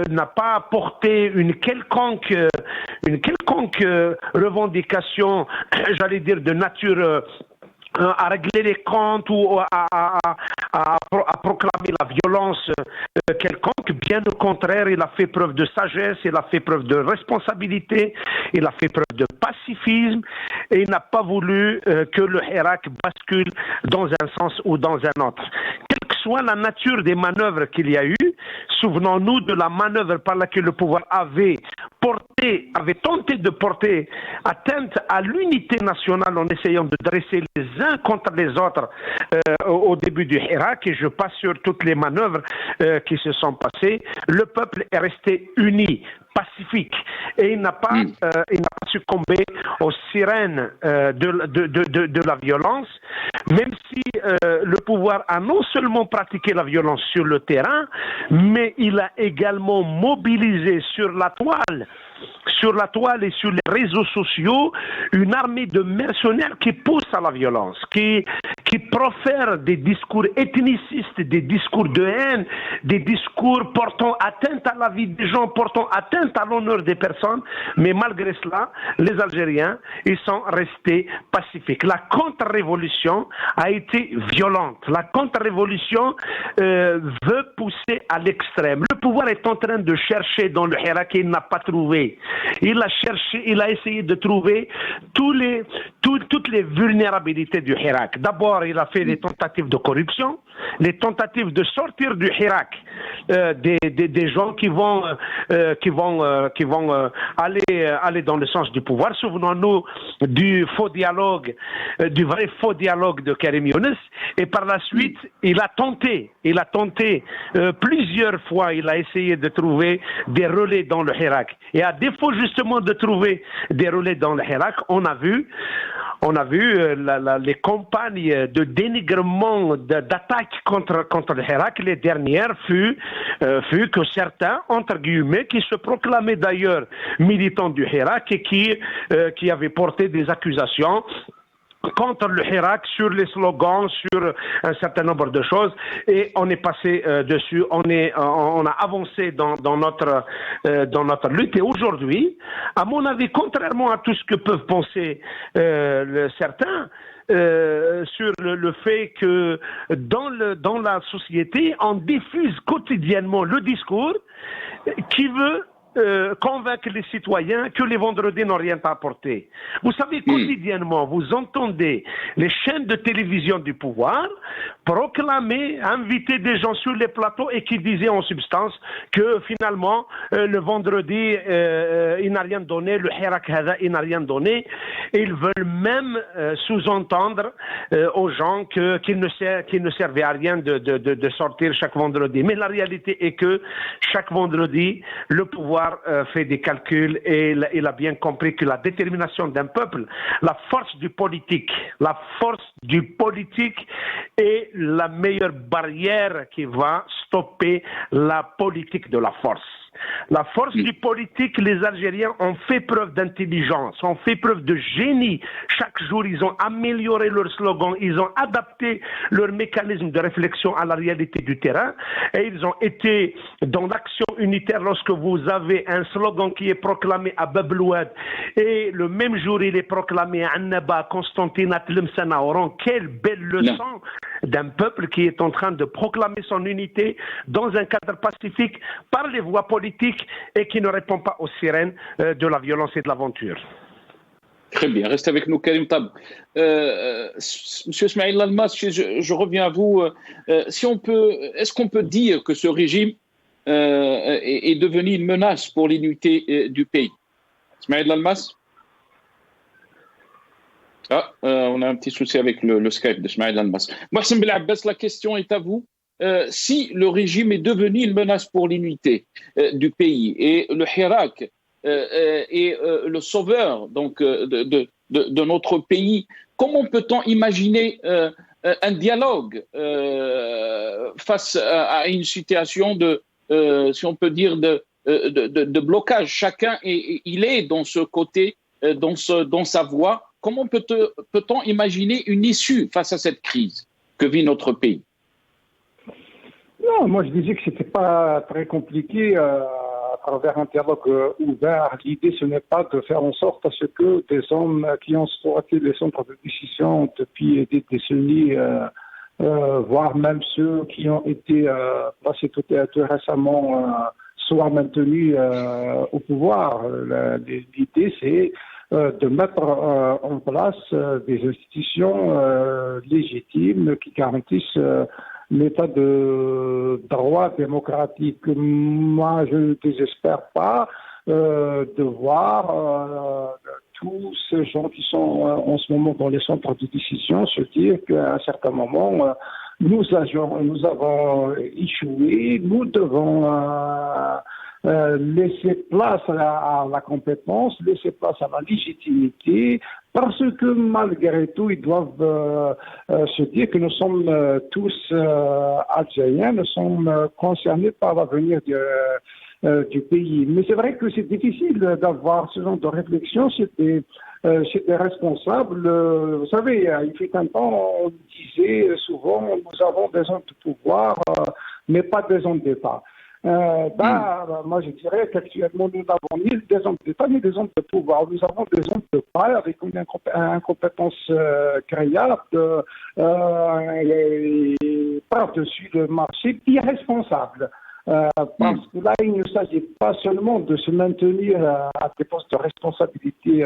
n'a pas apporté une quelconque revendication, j'allais dire, de nature à régler les comptes ou à proclamer la violence quelconque. Bien au contraire, il a fait preuve de sagesse, il a fait preuve de responsabilité, il a fait preuve de pacifisme et il n'a pas voulu que le Hirak bascule dans un sens ou dans un autre. Quelle que soit la nature des manœuvres qu'il y a eu, souvenons-nous de la manœuvre par laquelle le pouvoir avait tenté de porter atteinte à l'unité nationale en essayant de dresser les uns contre les autres au début du Hirak, et je passe sur toutes les manœuvres qui se sont passées. Le peuple est resté uni, pacifique, et il n'a pas succombé aux sirènes de la violence, même si le pouvoir a non seulement pratiqué la violence sur le terrain, mais il a également mobilisé sur la toile et sur les réseaux sociaux une armée de mercenaires qui pousse à la violence, qui profèrent des discours ethnicistes, des discours de haine, des discours portant atteinte à la vie des gens, portant atteinte à l'honneur des personnes. Mais malgré cela, les Algériens, ils sont restés pacifiques. La contre-révolution a été violente. La contre-révolution veut pousser à l'extrême. Le pouvoir est en train de chercher dans le Hirak et il n'a pas trouvé. Il a essayé de trouver toutes les vulnérabilités du Hirak. D'abord, il a fait des tentatives de corruption, les tentatives de sortir du Hirak des gens qui vont aller dans le sens du pouvoir. Souvenons-nous du vrai faux dialogue de Karim Younes. Et par la suite, il a tenté plusieurs fois, il a essayé de trouver des relais dans le Hirak. Et à défaut justement de trouver des relais dans le Hirak, on a vu les campagnes de dénigrement, d'attaque contre le Hirak. Les dernières fut que certains, entre guillemets, qui se proclamaient d'ailleurs militants du Hirak et qui avaient porté des accusations contre le Hirak sur les slogans, sur un certain nombre de choses, et on est passé dessus, on a avancé dans notre lutte. Et aujourd'hui, à mon avis, contrairement à tout ce que peuvent penser certains, sur le fait que dans la société, on diffuse quotidiennement le discours qui veut convaincre les citoyens que les vendredis n'ont rien à apporter. Vous savez, quotidiennement, vous entendez les chaînes de télévision du pouvoir proclamer, inviter des gens sur les plateaux et qui disaient en substance que finalement, le vendredi, il n'a rien donné, le Hirak Hada, il n'a rien donné. Et ils veulent même sous-entendre aux gens qu'il ne servait à rien de sortir chaque vendredi. Mais la réalité est que chaque vendredi, le pouvoir fait des calculs et il a bien compris que la détermination d'un peuple, la force du politique est la meilleure barrière qui va stopper la politique de la force. La force du politique, les Algériens ont fait preuve d'intelligence, ont fait preuve de génie. Chaque jour, ils ont amélioré leur slogan, ils ont adapté leur mécanisme de réflexion à la réalité du terrain et ils ont été dans l'action unitaire. Lorsque vous avez un slogan qui est proclamé à Bab el-Oued et le même jour il est proclamé à Annaba, Constantine, à Tlemcen, à Oran, quelle belle leçon! d'un peuple qui est en train de proclamer son unité dans un cadre pacifique par les voies politiques et qui ne répond pas aux sirènes de la violence et de l'aventure.
Très bien, reste avec nous, Karim Tab. Monsieur Smaïl Almas, je reviens à vous. Est-ce qu'on peut dire que ce régime est devenu une menace pour l'unité du pays? Smaïl Almas? On a un petit souci avec le Skype de Smaïl Almas. Mohsen Belabbas, la question est à vous. Si le régime est devenu une menace pour l'unité du pays et le Hirak est le sauveur donc, de notre pays, comment peut-on imaginer un dialogue face à une situation de, si on peut dire, de blocage? Chacun il est dans ce côté, dans sa voie. Comment peut-on imaginer une issue face à cette crise que vit notre pays?
Non, moi je disais que c'était pas très compliqué à travers un dialogue ouvert. L'idée, ce n'est pas de faire en sorte à ce que des hommes qui ont exploité les centres de décision depuis des décennies, voire même ceux qui ont été passés tout récemment, soient maintenus au pouvoir. L'idée, c'est de mettre en place des institutions légitimes qui garantissent l'état de droit démocratique. Moi, je ne désespère pas de voir tous ces gens qui sont en ce moment dans les centres de décision se dire qu'à un certain moment, nous avons échoué, nous devons laisser place à la compétence, laisser place à la légitimité, parce que malgré tout, ils doivent se dire que nous sommes tous algériens, nous sommes concernés par l'avenir du pays. Mais c'est vrai que c'est difficile d'avoir ce genre de réflexion chez des responsables. Vous savez, il fut un temps, on disait souvent, nous avons des hommes de pouvoir, mais pas des hommes d'État. Moi, je dirais qu'actuellement, nous n'avons ni des hommes d'État ni des hommes de pouvoir. Nous avons des hommes de paille avec une incompétence créable par-dessus le marché, irresponsable. Parce que là, il ne s'agit pas seulement de se maintenir à des postes de responsabilité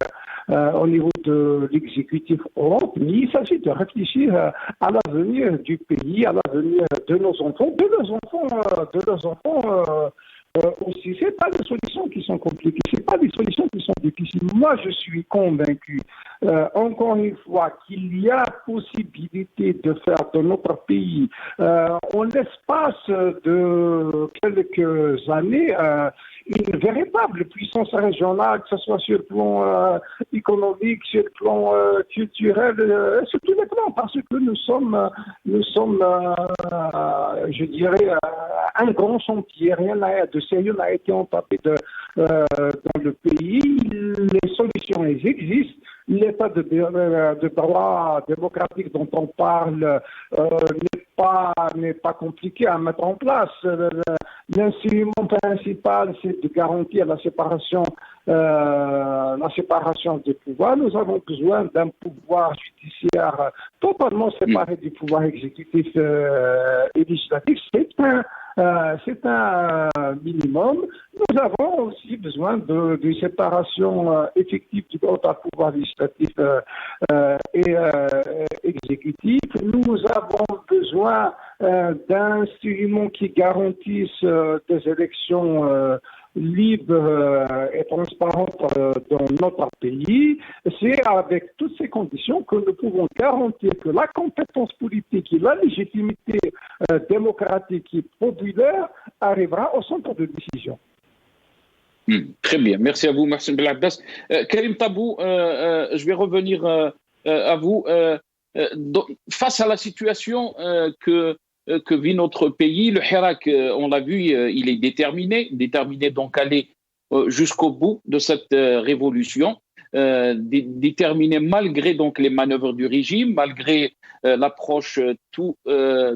au niveau de l'exécutif Europe, mais il s'agit de réfléchir à l'avenir du pays, à l'avenir de nos enfants, aussi. C'est pas des solutions qui sont compliquées, c'est pas des solutions qui sont difficiles. Moi, je suis convaincu, encore une fois, qu'il y a possibilité de faire de notre pays, en l'espace de quelques années, une véritable puissance régionale, que ce soit sur le plan économique, sur le plan culturel, sur tous les plans, parce que nous sommes, je dirais, un grand chantier. Rien de sérieux n'a été entamé dans le pays. Les solutions existent. L'état de droit démocratique dont on parle n'est pas compliqué à mettre en place. L'instrument principal, c'est de garantir la séparation des pouvoirs. Nous avons besoin d'un pouvoir judiciaire totalement séparé du pouvoir exécutif et législatif. C'est un minimum. Nous avons aussi besoin d'une séparation effective du pouvoir législatif et exécutif. Nous avons besoin d'instruments qui garantissent des élections libres et transparentes dans notre pays. C'est avec toutes ces conditions que nous pouvons garantir que la compétence politique et la légitimité démocratique et populaire arrivera au centre de décision.
Très bien, merci à vous, Mohsen Belabbas. Karim Tabou, je vais revenir à vous. Face à la situation que vit notre pays, le Hirak, on l'a vu, il est déterminé donc à aller jusqu'au bout de cette révolution, déterminé malgré donc les manœuvres du régime, malgré l'approche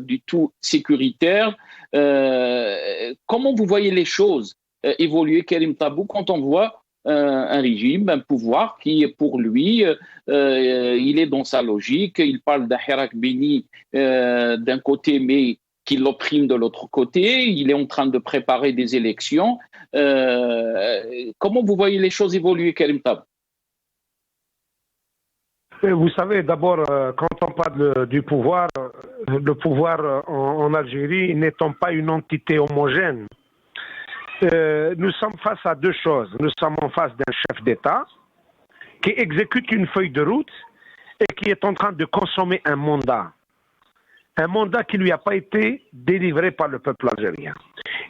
du tout sécuritaire. Comment vous voyez les choses évoluer, Karim Tabou, quand on voit un régime, un pouvoir qui, pour lui, il est dans sa logique. Il parle d'un Hirak Bini d'un côté, mais qui l'opprime de l'autre côté. Il est en train de préparer des élections. Comment vous voyez les choses évoluer, Karim Tab?
Vous savez, d'abord, quand on parle du pouvoir, le pouvoir en Algérie n'étant pas une entité homogène, nous sommes face à deux choses. Nous sommes en face d'un chef d'État qui exécute une feuille de route et qui est en train de consommer un mandat. Un mandat qui ne lui a pas été délivré par le peuple algérien.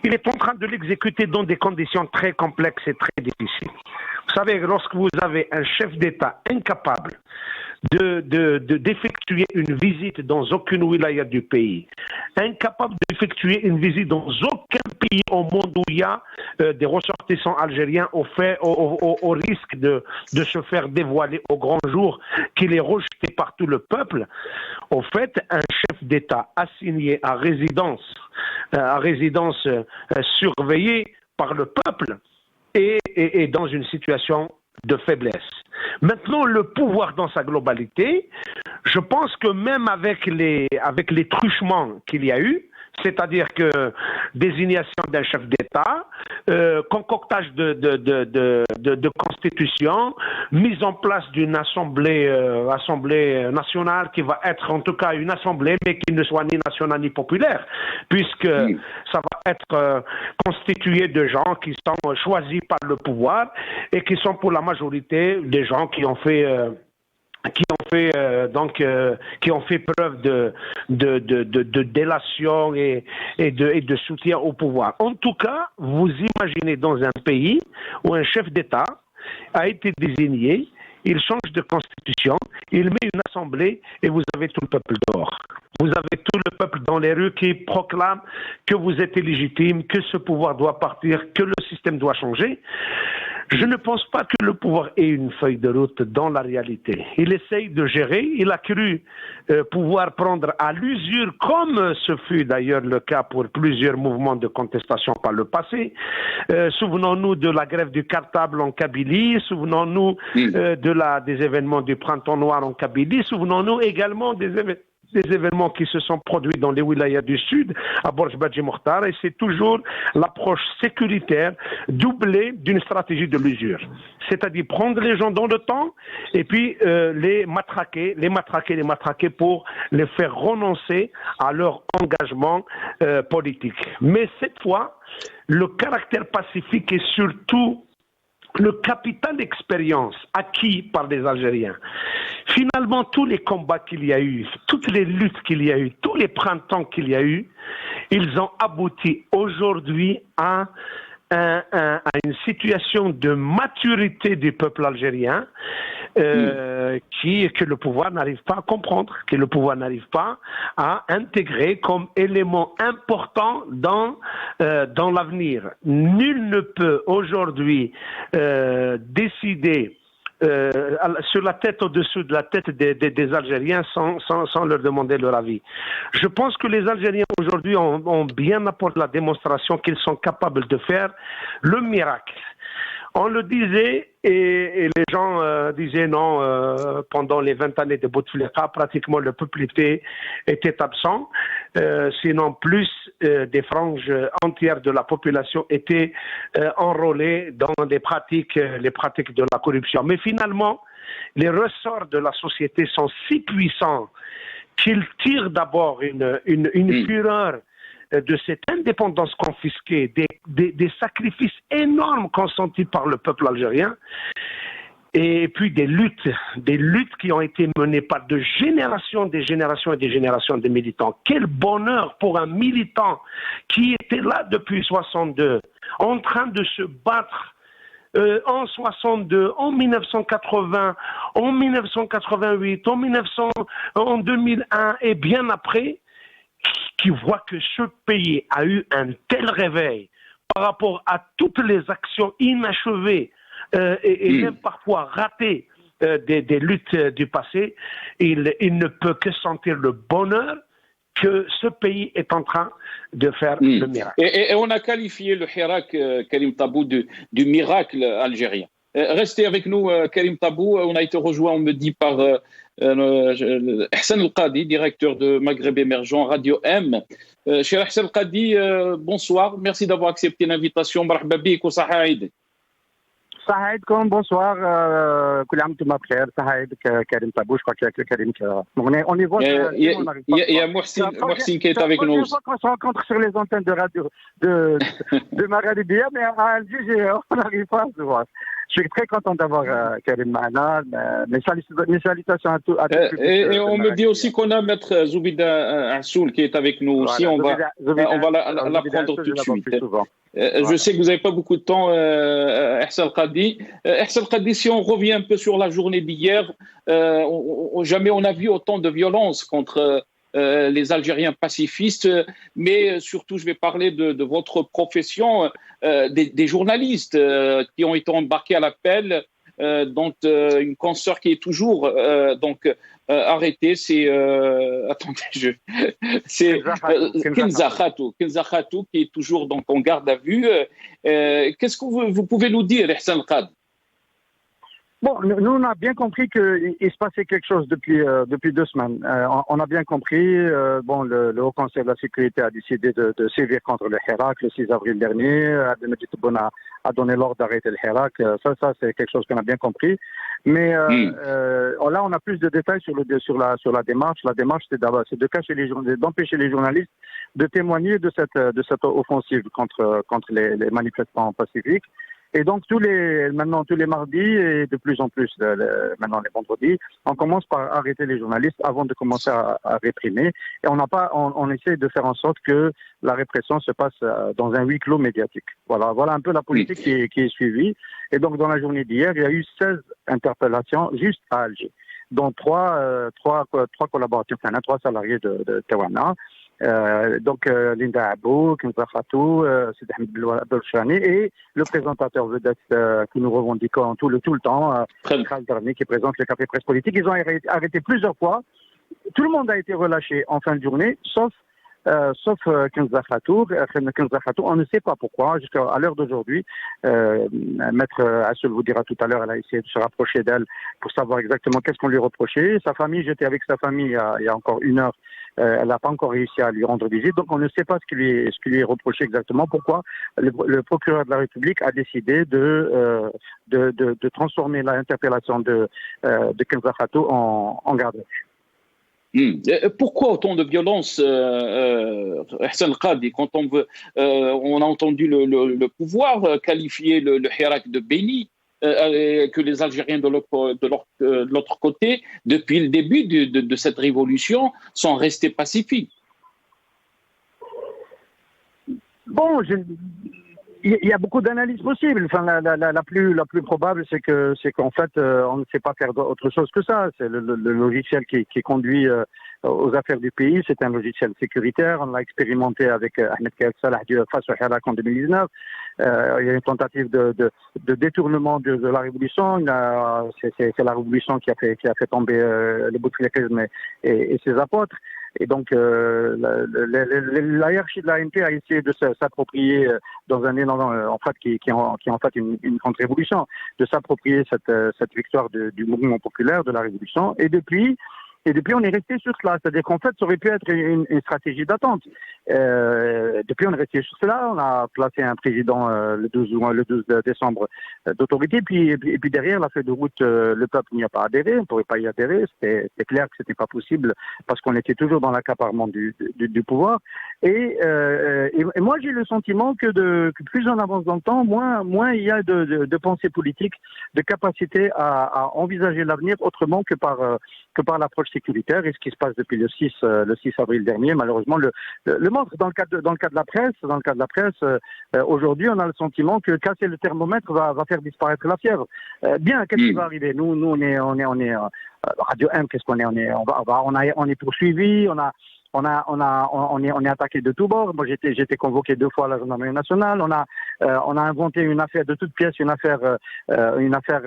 Il est en train de l'exécuter dans des conditions très complexes et très difficiles. Vous savez, lorsque vous avez un chef d'État incapable d'effectuer une visite dans aucune wilaya du pays, incapable d'effectuer une visite dans aucun pays au monde où il y a des ressortissants algériens au risque de se faire dévoiler au grand jour, qu'il est rejeté par tout le peuple. Au fait, un chef d'État assigné à résidence surveillée par le peuple est dans une situation de faiblesse. Maintenant, le pouvoir dans sa globalité, je pense que même avec les truchements qu'il y a eu, c'est-à-dire que désignation d'un chef d'État, concoctage de constitution, mise en place d'une assemblée nationale qui va être en tout cas une assemblée, mais qui ne soit ni nationale ni populaire, puisque ça va être constitué de gens qui sont choisis par le pouvoir et qui sont pour la majorité des gens qui ont fait preuve de délation et de soutien au pouvoir. En tout cas, vous imaginez dans un pays où un chef d'État a été désigné, il change de constitution, il met une assemblée et vous avez tout le peuple dehors. Vous avez tout le peuple dans les rues qui proclame que vous êtes illégitime, que ce pouvoir doit partir, que le système doit changer. Je ne pense pas que le pouvoir ait une feuille de route dans la réalité. Il essaye de gérer, il a cru pouvoir prendre à l'usure, comme ce fut d'ailleurs le cas pour plusieurs mouvements de contestation par le passé. Souvenons-nous de la grève du cartable en Kabylie, souvenons-nous des événements du printemps noir en Kabylie, souvenons-nous également des événements qui se sont produits dans les wilayas du sud, à Borj Badji Mokhtar, et c'est toujours l'approche sécuritaire doublée d'une stratégie de l'usure. C'est-à-dire prendre les gens dans le temps et puis les matraquer pour les faire renoncer à leur engagement politique. Mais cette fois, le caractère pacifique est surtout le capital d'expérience acquis par les Algériens. Finalement, tous les combats qu'il y a eu, toutes les luttes qu'il y a eu, tous les printemps qu'il y a eu, ils ont abouti aujourd'hui à une situation de maturité du peuple algérien que le pouvoir n'arrive pas à comprendre, que le pouvoir n'arrive pas à intégrer comme élément important dans l'avenir. Nul ne peut aujourd'hui décider sur la tête, au-dessous de la tête des Algériens sans leur demander leur avis. Je pense que les Algériens aujourd'hui ont bien apporté la démonstration qu'ils sont capables de faire le miracle. On le disait et les gens disaient non, pendant les 20 années de Bouteflika, pratiquement le peuple était absent, sinon plus des franges entières de la population étaient enrôlées dans les pratiques de la corruption. Mais finalement, les ressorts de la société sont si puissants qu'ils tirent d'abord une fureur de cette indépendance confisquée, des sacrifices énormes consentis par le peuple algérien, et puis des luttes qui ont été menées par des générations et des générations de militants. Quel bonheur pour un militant qui était là depuis 62, en train de se battre en 62, en 1980, en 1988, en 2001 et bien après, qui voit que ce pays a eu un tel réveil par rapport à toutes les actions inachevées et même parfois ratées des luttes du passé, il ne peut que sentir le bonheur que ce pays est en train de faire le miracle.
Et on a qualifié le Hirak, Karim Tabou, du miracle algérien. Restez avec nous, Karim Tabou. On a été rejoint, on me dit, par Hassan El-Qadi, directeur de Maghreb Émergent, Radio M. Cher Hassan El-Qadi, bonsoir. Merci d'avoir accepté l'invitation. Marhaba bik wa saha aïd.
صحة عيدكم بونسوار كل عام وانتم بخير صحة عيدك كريم طابو je crois qu'il y a que Karim qui on y voit
il y a Mohsin qui est avec nous.
On se rencontre sur les antennes de radio de Maghrébia, mais à Alger on n'arrive pas à se voir. Je suis très content d'avoir Karim Mahna. Mes salutations à tous.
Et on me dit aussi qu'on a Maître Zoubida Assoul qui est avec nous aussi. On va la prendre tout de suite. Je sais que vous n'avez pas beaucoup de temps, Hassan El-Qadi. Hassan El-Qadi, si on revient un peu sur la journée d'hier, jamais on a vu autant de violence contre les Algériens pacifistes, mais surtout, je vais parler de votre profession, des journalistes qui ont été embarqués à l'appel, dont une consoeur qui est toujours arrêtée, c'est Kenza Khatou, qui est toujours donc en garde à vue. Qu'est-ce que vous pouvez nous dire, Hassan El-Qadi?
Bon, nous, on a bien compris qu'il se passait quelque chose depuis 2 semaines. On a bien compris, le Haut Conseil de la Sécurité a décidé de sévir contre le Hirak le 6 avril dernier. Abdelmajid Tebboune a donné l'ordre d'arrêter le Hirak. Ça, c'est quelque chose qu'on a bien compris. Mais là, on a plus de détails sur la démarche. La démarche, c'est d'empêcher les journalistes de témoigner de cette offensive contre les manifestants pacifiques. Et donc tous les mardis et de plus en plus maintenant les vendredis, on commence par arrêter les journalistes avant de commencer à réprimer. Et on essaie de faire en sorte que la répression se passe dans un huis clos médiatique. Voilà un peu la politique qui est suivie. Et donc dans la journée d'hier, il y a eu 16 interpellations juste à Alger, dont 3 collaborateurs, 3 salariés de Tawana. Linda Abou, Kenza Khatou, Sidi Ahmed Belchani et le présentateur vedette que nous revendiquons tout le temps, Khaled Darni, qui présente le Café Presse Politique. Ils ont arrêté plusieurs fois. Tout le monde a été relâché en fin de journée, sauf Kenza Khatou. On ne sait pas pourquoi. Jusqu'à l'heure d'aujourd'hui, Maître Assoul vous dira tout à l'heure, elle a essayé de se rapprocher d'elle pour savoir exactement qu'est-ce qu'on lui reprochait. Sa famille, j'étais avec sa famille il y a encore 1 heure. Elle n'a pas encore réussi à lui rendre visite, donc on ne sait pas ce qui lui est reproché exactement. Pourquoi le procureur de la République a décidé de transformer l'interpellation de Kenza Khatou en garde à vue.
Pourquoi autant de violence, Hassan El-Qadi, quand on a entendu le pouvoir qualifier le Hirak de béni, que les Algériens de l'autre côté, depuis le début de cette révolution, sont restés pacifiques? Bon,
il y a beaucoup d'analyses possibles. Enfin, la plus probable, c'est qu'en fait, on ne sait pas faire autre chose que ça. C'est le logiciel qui conduit aux affaires du pays. C'est un logiciel sécuritaire. On l'a expérimenté avec Ahmed Kaïd Salah face au Hirak en 2019. Il y a une tentative de détournement de la révolution. C'est la révolution qui a fait tomber le bouteflikaisme et ses apôtres. Et donc, la hiérarchie de l'ANP a essayé de s'approprier dans un élan, en fait, qui est en fait une contre-révolution, de s'approprier cette victoire du mouvement populaire, de la révolution. Et depuis, on est resté sur cela. C'est-à-dire qu'en fait, ça aurait pu être une stratégie d'attente. Depuis, on est resté sur cela. On a placé un président le 12 décembre d'autorité. Puis derrière, la feuille de route, le peuple n'y a pas adhéré. On ne pourrait pas y adhérer. C'était clair que ce n'était pas possible parce qu'on était toujours dans l'accaparement du pouvoir. Et moi, j'ai le sentiment que plus on avance dans le temps, moins il y a de pensée politique, de capacité à envisager l'avenir autrement que par l'approche sécuritaire. Et ce qui se passe depuis le 6 avril dernier, malheureusement, le montre dans le cas de la presse. Aujourd'hui, on a le sentiment que casser le thermomètre va faire disparaître la fièvre. Qu'est-ce qui va arriver? Nous, on est Radio M. Qu'est-ce qu'on est? On est poursuivi. On est attaqué de tous bords. Moi, j'étais convoqué 2 fois à la gendarmerie nationale. On a inventé une affaire de toutes pièces, une affaire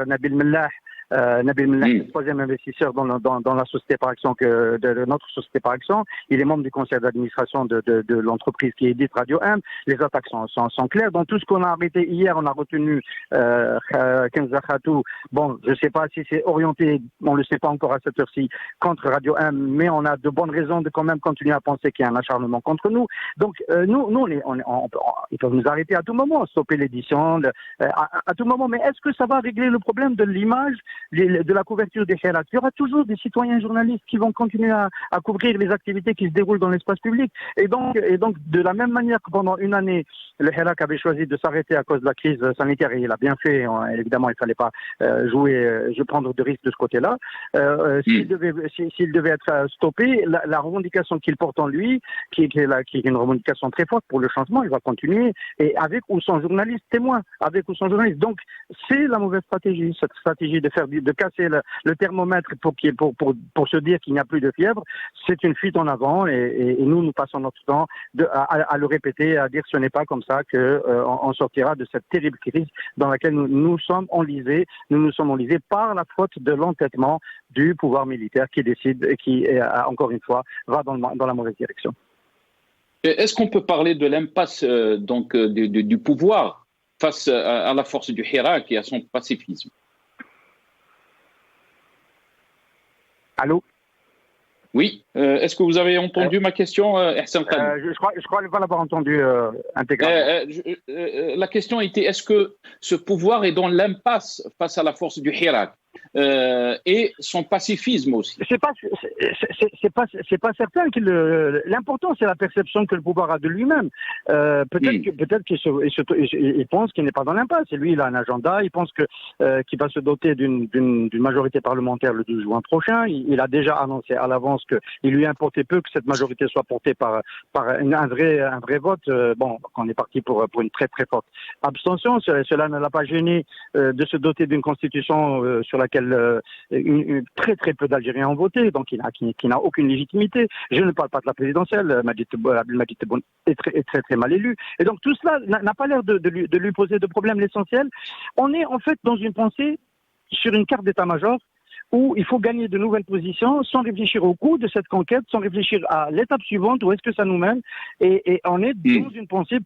Nabil Mellah, Nabil Mellah, le troisième investisseur dans la société par action de notre société par action. Il est membre du conseil d'administration de l'entreprise qui édite Radio M. Les attaques sont claires. Dans tout ce qu'on a arrêté hier, on a retenu Kenza Khatou. Bon, je ne sais pas si c'est orienté, on ne le sait pas encore à cette heure-ci, contre Radio M, mais on a de bonnes raisons de quand même continuer à penser qu'il y a un acharnement contre nous. Donc, nous ils peuvent nous arrêter à tout moment, stopper l'édition, à tout moment. Mais est-ce que ça va régler le problème de l'image, de la couverture des Hirak? Il y aura toujours des citoyens journalistes qui vont continuer à couvrir les activités qui se déroulent dans l'espace public. Et donc, de la même manière que pendant une année, le Hirak avait choisi de s'arrêter à cause de la crise sanitaire, et il a bien fait, évidemment, il ne fallait pas prendre de risques de ce côté-là. S'il devait être stoppé, la revendication qu'il porte en lui, qui est une revendication très forte pour le changement, il va continuer, et avec ou sans journaliste témoin, avec ou sans journaliste. Donc, c'est la mauvaise stratégie, cette stratégie de casser le thermomètre pour se dire qu'il n'y a plus de fièvre. C'est une fuite en avant, et nous passons notre temps à le répéter, à dire que ce n'est pas comme ça qu'on sortira de cette terrible crise dans laquelle nous sommes enlisés. Nous nous sommes enlisés par la faute de l'entêtement du pouvoir militaire qui décide et qui, encore une fois, va dans la mauvaise direction.
Est-ce qu'on peut parler de l'impasse du pouvoir face à la force du Hirak et à son pacifisme?
Allô?
Oui. Est-ce que vous avez entendu ma question, Ihsan Khan?
Je crois ne pas l'avoir entendu intégralement.
La question était, est-ce que ce pouvoir est dans l'impasse face à la force du Hirak et son pacifisme aussi?
C'est pas certain que l'important, c'est la perception que le pouvoir a de lui-même. Peut-être qu'il pense qu'il n'est pas dans l'impasse. Et lui, il a un agenda. Il pense qu'il va se doter d'une majorité parlementaire le 12 juin prochain. Il a déjà annoncé à l'avance qu'il lui importait peu que cette majorité soit portée par un vrai vote. On est parti pour une très très forte abstention. Cela ne l'a pas gêné de se doter d'une constitution sur laquelle très très peu d'Algériens ont voté, donc qui n'a aucune légitimité. Je ne parle pas de la présidentielle. Majid Tebboune est très très mal élu. Et donc tout cela n'a pas l'air de lui poser de problème. L'essentiel, on est en fait dans une pensée sur une carte d'état-major où il faut gagner de nouvelles positions sans réfléchir au coût de cette conquête, sans réfléchir à l'étape suivante, où est-ce que ça nous mène. Et on est dans une pensée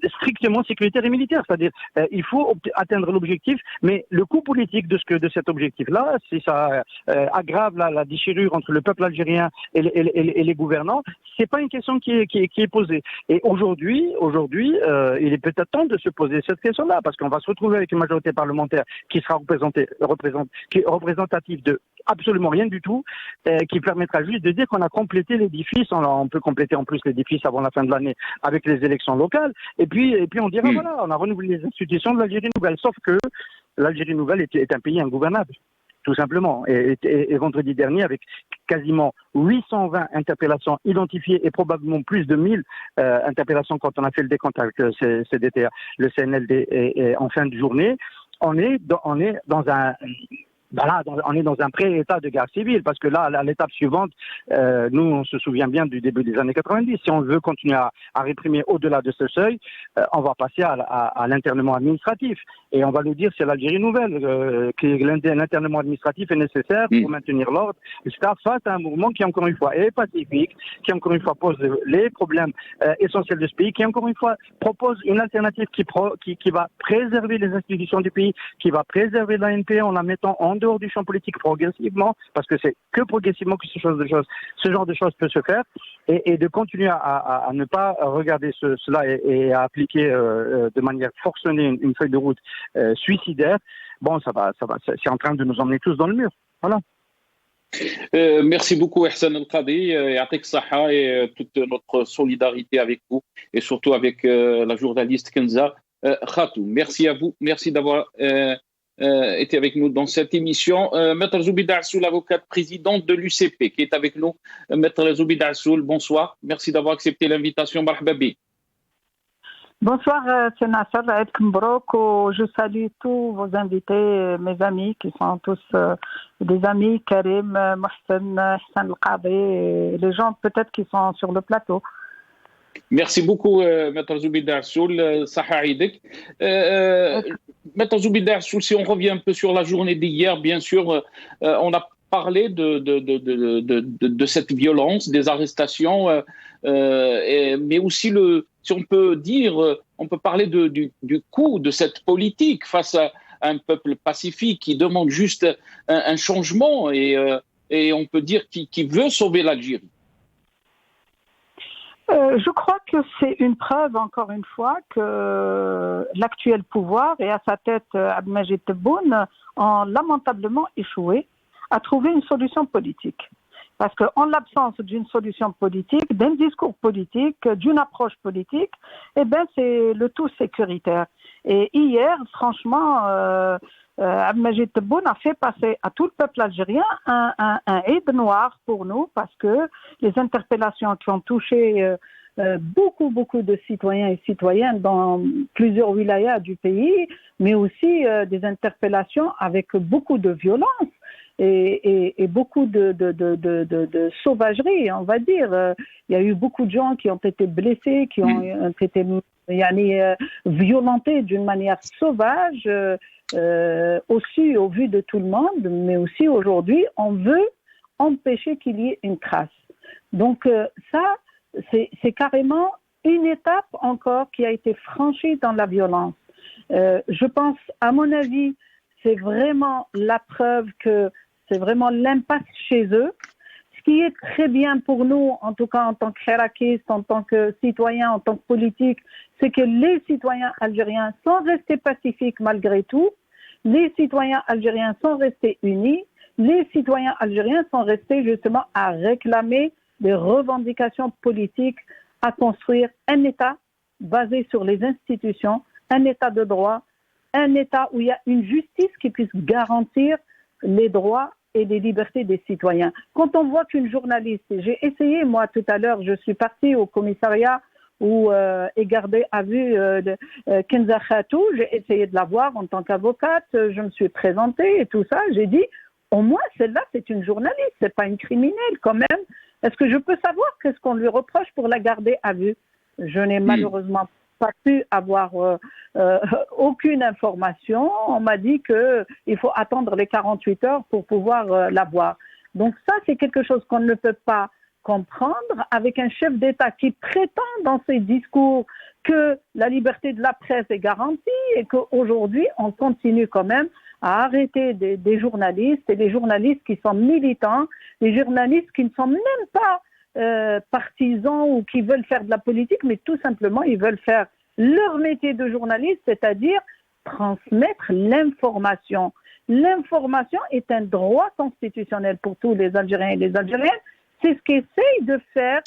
strictement sécuritaire et militaire. C'est-à-dire, il faut atteindre l'objectif, mais le coût politique de cet objectif-là, si ça aggrave la déchirure entre le peuple algérien et les gouvernants, c'est pas une question qui est posée. Et aujourd'hui, il est peut-être temps de se poser cette question-là, parce qu'on va se retrouver avec une majorité parlementaire qui sera représentative de absolument rien du tout, qui permettra juste de dire qu'on a complété l'édifice. On peut compléter en plus l'édifice avant la fin de l'année avec les élections locales, et puis on dira voilà, on a renouvelé les institutions de l'Algérie nouvelle. Sauf que l'Algérie nouvelle est un pays ingouvernable, tout simplement. Et vendredi dernier, avec quasiment 820 interpellations identifiées et probablement plus de 1000 interpellations quand on a fait le décompte avec le CDTA, le CNLD, en fin de journée, on est dans un pré-état de guerre civile, parce que là, à l'étape suivante, nous, on se souvient bien du début des années 90. Si on veut continuer à réprimer au-delà de ce seuil, on va passer à l'internement administratif. Et on va nous dire, c'est l'Algérie nouvelle, que l'internement administratif est nécessaire pour maintenir l'ordre, etc., face à un mouvement qui, encore une fois, est pacifique, qui, encore une fois, pose les problèmes essentiels de ce pays, qui, encore une fois, propose une alternative qui va préserver les institutions du pays, qui va préserver l'ANP en la mettant en dehors du champ politique progressivement, parce que c'est que progressivement que ce genre de choses peut se faire, et de continuer à ne pas regarder cela et à appliquer de manière forcenée une feuille de route suicidaire. Bon, c'est en train de nous emmener tous dans le mur. Voilà.
Merci beaucoup, Ihsan El-Qadi, Yatik Saha, et toute notre solidarité avec vous, et surtout avec la journaliste Kenza Khatou. Merci à vous, merci d'avoir été avec nous dans cette émission. Maître Zoubida Assoul, avocate présidente de l'UCP, qui est avec nous. Maître Zoubida Assoul, bonsoir. Merci d'avoir accepté l'invitation. Marhaba bik.
Bonsoir, Nasser Aïd Kmbrouk. Je salue tous vos invités, mes amis qui sont tous des amis, Karim, Mohsen, Ihsan El-Qadi, et les gens peut-être qui sont sur le plateau.
Merci beaucoup, Maître Zoubida Assoul. Saha Aïdek. Maître Zoubida Assoul, si on revient un peu sur la journée d'hier, bien sûr, on a parlé de cette violence, des arrestations, mais aussi, si on peut dire, on peut parler du coût de cette politique face à un peuple pacifique qui demande juste un changement et on peut dire qui veut sauver l'Algérie.
Je crois que c'est une preuve, encore une fois, que l'actuel pouvoir et à sa tête Abdelmajid Tebboune ont lamentablement échoué à trouver une solution politique. Parce qu'en l'absence d'une solution politique, d'un discours politique, d'une approche politique, eh ben c'est le tout sécuritaire. Et hier, franchement, Abdelmajid Tebboune a fait passer à tout le peuple algérien un aide noir pour nous, parce que les interpellations qui ont touché beaucoup de citoyens et citoyennes dans plusieurs wilayas du pays, mais aussi des interpellations avec beaucoup de violence et beaucoup de sauvagerie, on va dire. Il y a eu beaucoup de gens qui ont été blessés, qui ont été violentés d'une manière sauvage, aussi au vu de tout le monde, mais aussi aujourd'hui, on veut empêcher qu'il y ait une trace. Donc ça, c'est carrément une étape encore qui a été franchie dans la violence. Je pense, à mon avis, c'est vraiment la preuve que c'est vraiment l'impasse chez eux. Ce qui est très bien pour nous, en tout cas en tant que hirakistes, en tant que citoyens, en tant que politiques, c'est que les citoyens algériens sont restés pacifiques malgré tout. Les citoyens algériens sont restés unis. Les citoyens algériens sont restés justement à réclamer des revendications politiques, à construire un État basé sur les institutions, un État de droit, un État où il y a une justice qui puisse garantir les droits et les libertés des citoyens. Quand on voit qu'une journaliste, j'ai essayé moi tout à l'heure, je suis partie au commissariat où est gardée à vue Kenza Khatou, j'ai essayé de la voir en tant qu'avocate, je me suis présentée et tout ça, j'ai dit, au moins celle-là c'est une journaliste, c'est pas une criminelle quand même. Est-ce que je peux savoir qu'est-ce qu'on lui reproche pour la garder à vue? Je n'ai malheureusement pas pu avoir aucune information. On m'a dit qu'il faut attendre les 48 heures pour pouvoir la voir. Donc ça, c'est quelque chose qu'on ne peut pas comprendre avec un chef d'État qui prétend dans ses discours que la liberté de la presse est garantie et qu'aujourd'hui, on continue quand même à arrêter des journalistes et les journalistes qui sont militants, les journalistes qui ne sont même pas partisans ou qui veulent faire de la politique, mais tout simplement, ils veulent faire leur métier de journaliste, c'est-à-dire transmettre l'information. L'information est un droit constitutionnel pour tous les Algériens et les Algériennes. C'est ce qu'essayent de faire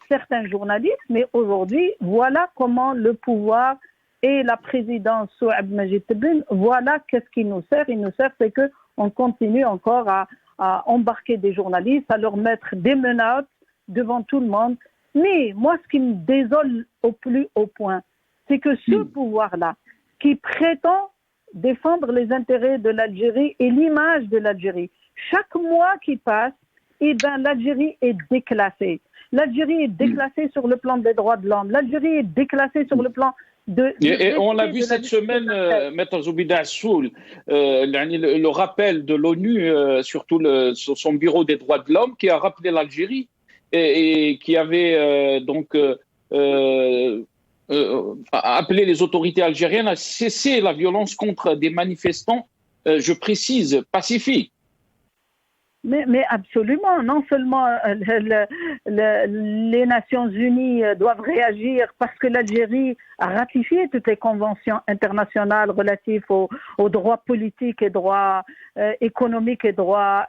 certains journalistes, mais aujourd'hui, voilà comment le pouvoir et la présidence sous Abdelmajid Tebboune, voilà qu'est-ce qui nous sert. Il nous sert, c'est qu'on continue encore à embarquer des journalistes, à leur mettre des menottes devant tout le monde. Mais moi, ce qui me désole au plus haut point, c'est que ce pouvoir-là, qui prétend défendre les intérêts de l'Algérie et l'image de l'Algérie, chaque mois qui passe, eh ben, l'Algérie est déclassée. L'Algérie est déclassée sur le plan des droits de l'homme. L'Algérie est déclassée sur le plan
et on l'a vu cette semaine, Maître Zoubida Assoul, le rappel de l'ONU, surtout son bureau des droits de l'homme, qui a rappelé l'Algérie et qui avait appelé les autorités algériennes à cesser la violence contre des manifestants, je précise, pacifiques.
Mais absolument, non seulement les Nations Unies doivent réagir parce que l'Algérie a ratifié toutes les conventions internationales relatives aux droits politiques et droits économiques et droits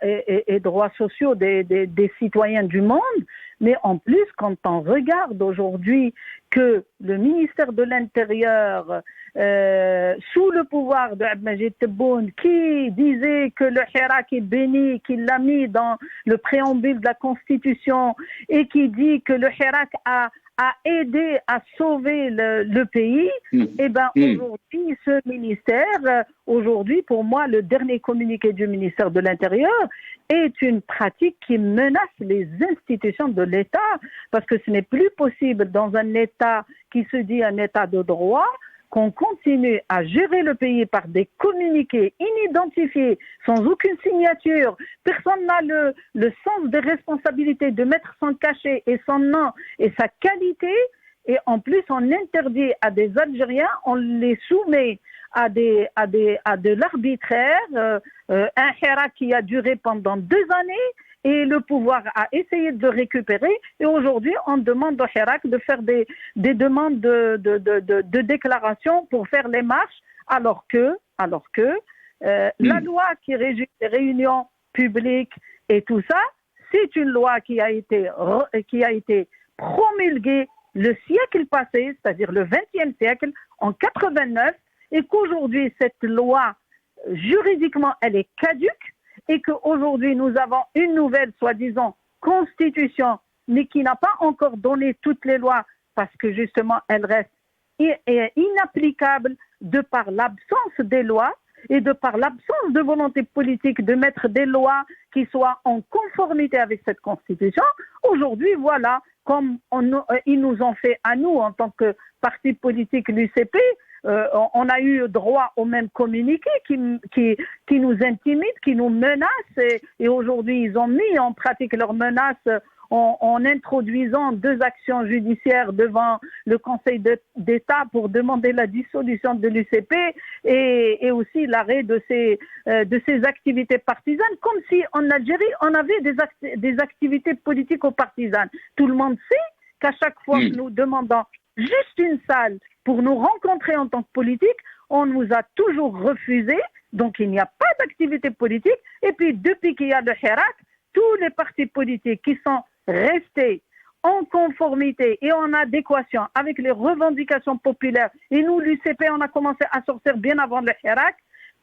sociaux des citoyens du monde, mais en plus, quand on regarde aujourd'hui que le ministère de l'Intérieur, sous le pouvoir de Abdelmajid Tebboune, qui disait que le Hirak est béni, qu'il l'a mis dans le préambule de la Constitution et qui dit que le Hirak a a aidé à sauver le pays, et ben aujourd'hui, ce ministère, aujourd'hui, pour moi, le dernier communiqué du ministère de l'Intérieur est une pratique qui menace les institutions de l'État, parce que ce n'est plus possible dans un État qui se dit un État de droit, qu'on continue à gérer le pays par des communiqués inidentifiés, sans aucune signature. Personne n'a le sens des responsabilités de mettre son cachet et son nom et sa qualité. Et en plus, on interdit à des Algériens, on les soumet à de l'arbitraire, un hirak qui a duré pendant 2 années, et le pouvoir a essayé de le récupérer. Et aujourd'hui, on demande au Hirak de faire des demandes de déclaration pour faire les marches, alors que la loi qui régit les réunions publiques et tout ça, c'est une loi qui a été promulguée le siècle passé, c'est-à-dire le XXe siècle, en 89, et qu'aujourd'hui, cette loi, juridiquement, elle est caduque, et qu'aujourd'hui, nous avons une nouvelle, soi-disant, constitution, mais qui n'a pas encore donné toutes les lois, parce que justement, elle reste inapplicable de par l'absence des lois et de par l'absence de volonté politique de mettre des lois qui soient en conformité avec cette constitution. Aujourd'hui, voilà, comme ils nous ont fait à nous, en tant que parti politique, l'UCP, on a eu droit au même communiqué qui nous intimide, qui nous menace, et aujourd'hui ils ont mis en pratique leurs menaces en introduisant 2 actions judiciaires devant le Conseil d'État pour demander la dissolution de l'UCP et aussi l'arrêt de ces activités partisanes, comme si en Algérie on avait des activités politico-partisanes. Tout le monde sait qu'à chaque fois que nous demandons juste une salle pour nous rencontrer en tant que politique, on nous a toujours refusé, donc il n'y a pas d'activité politique. Et puis depuis qu'il y a le Hirak, tous les partis politiques qui sont restés en conformité et en adéquation avec les revendications populaires, et nous, l'UCP, on a commencé à sortir bien avant le Hirak,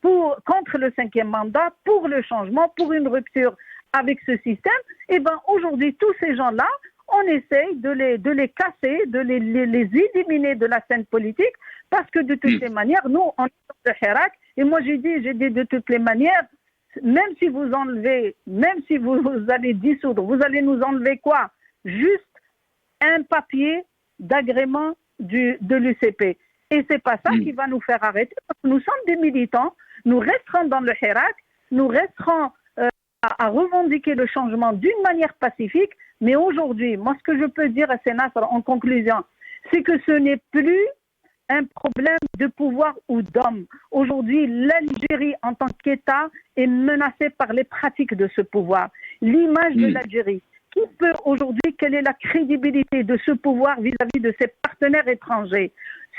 contre le 5e mandat, pour le changement, pour une rupture avec ce système, et bien aujourd'hui, tous ces gens-là, on essaye de les casser, de les éliminer de la scène politique, parce que de toutes les manières, nous, on est de Hirak, et moi j'ai dit de toutes les manières, même si vous allez dissoudre, vous allez nous enlever quoi? Juste un papier d'agrément de l'UCP. Et c'est pas ça qui va nous faire arrêter, parce que nous sommes des militants, nous resterons dans le Hirak, nous resterons à revendiquer le changement d'une manière pacifique. Mais aujourd'hui, moi, ce que je peux dire à Sénat en conclusion, c'est que ce n'est plus un problème de pouvoir ou d'homme. Aujourd'hui, l'Algérie, en tant qu'État, est menacée par les pratiques de ce pouvoir. L'image de l'Algérie. Qui peut aujourd'hui, quelle est la crédibilité de ce pouvoir vis-à-vis de ses partenaires étrangers?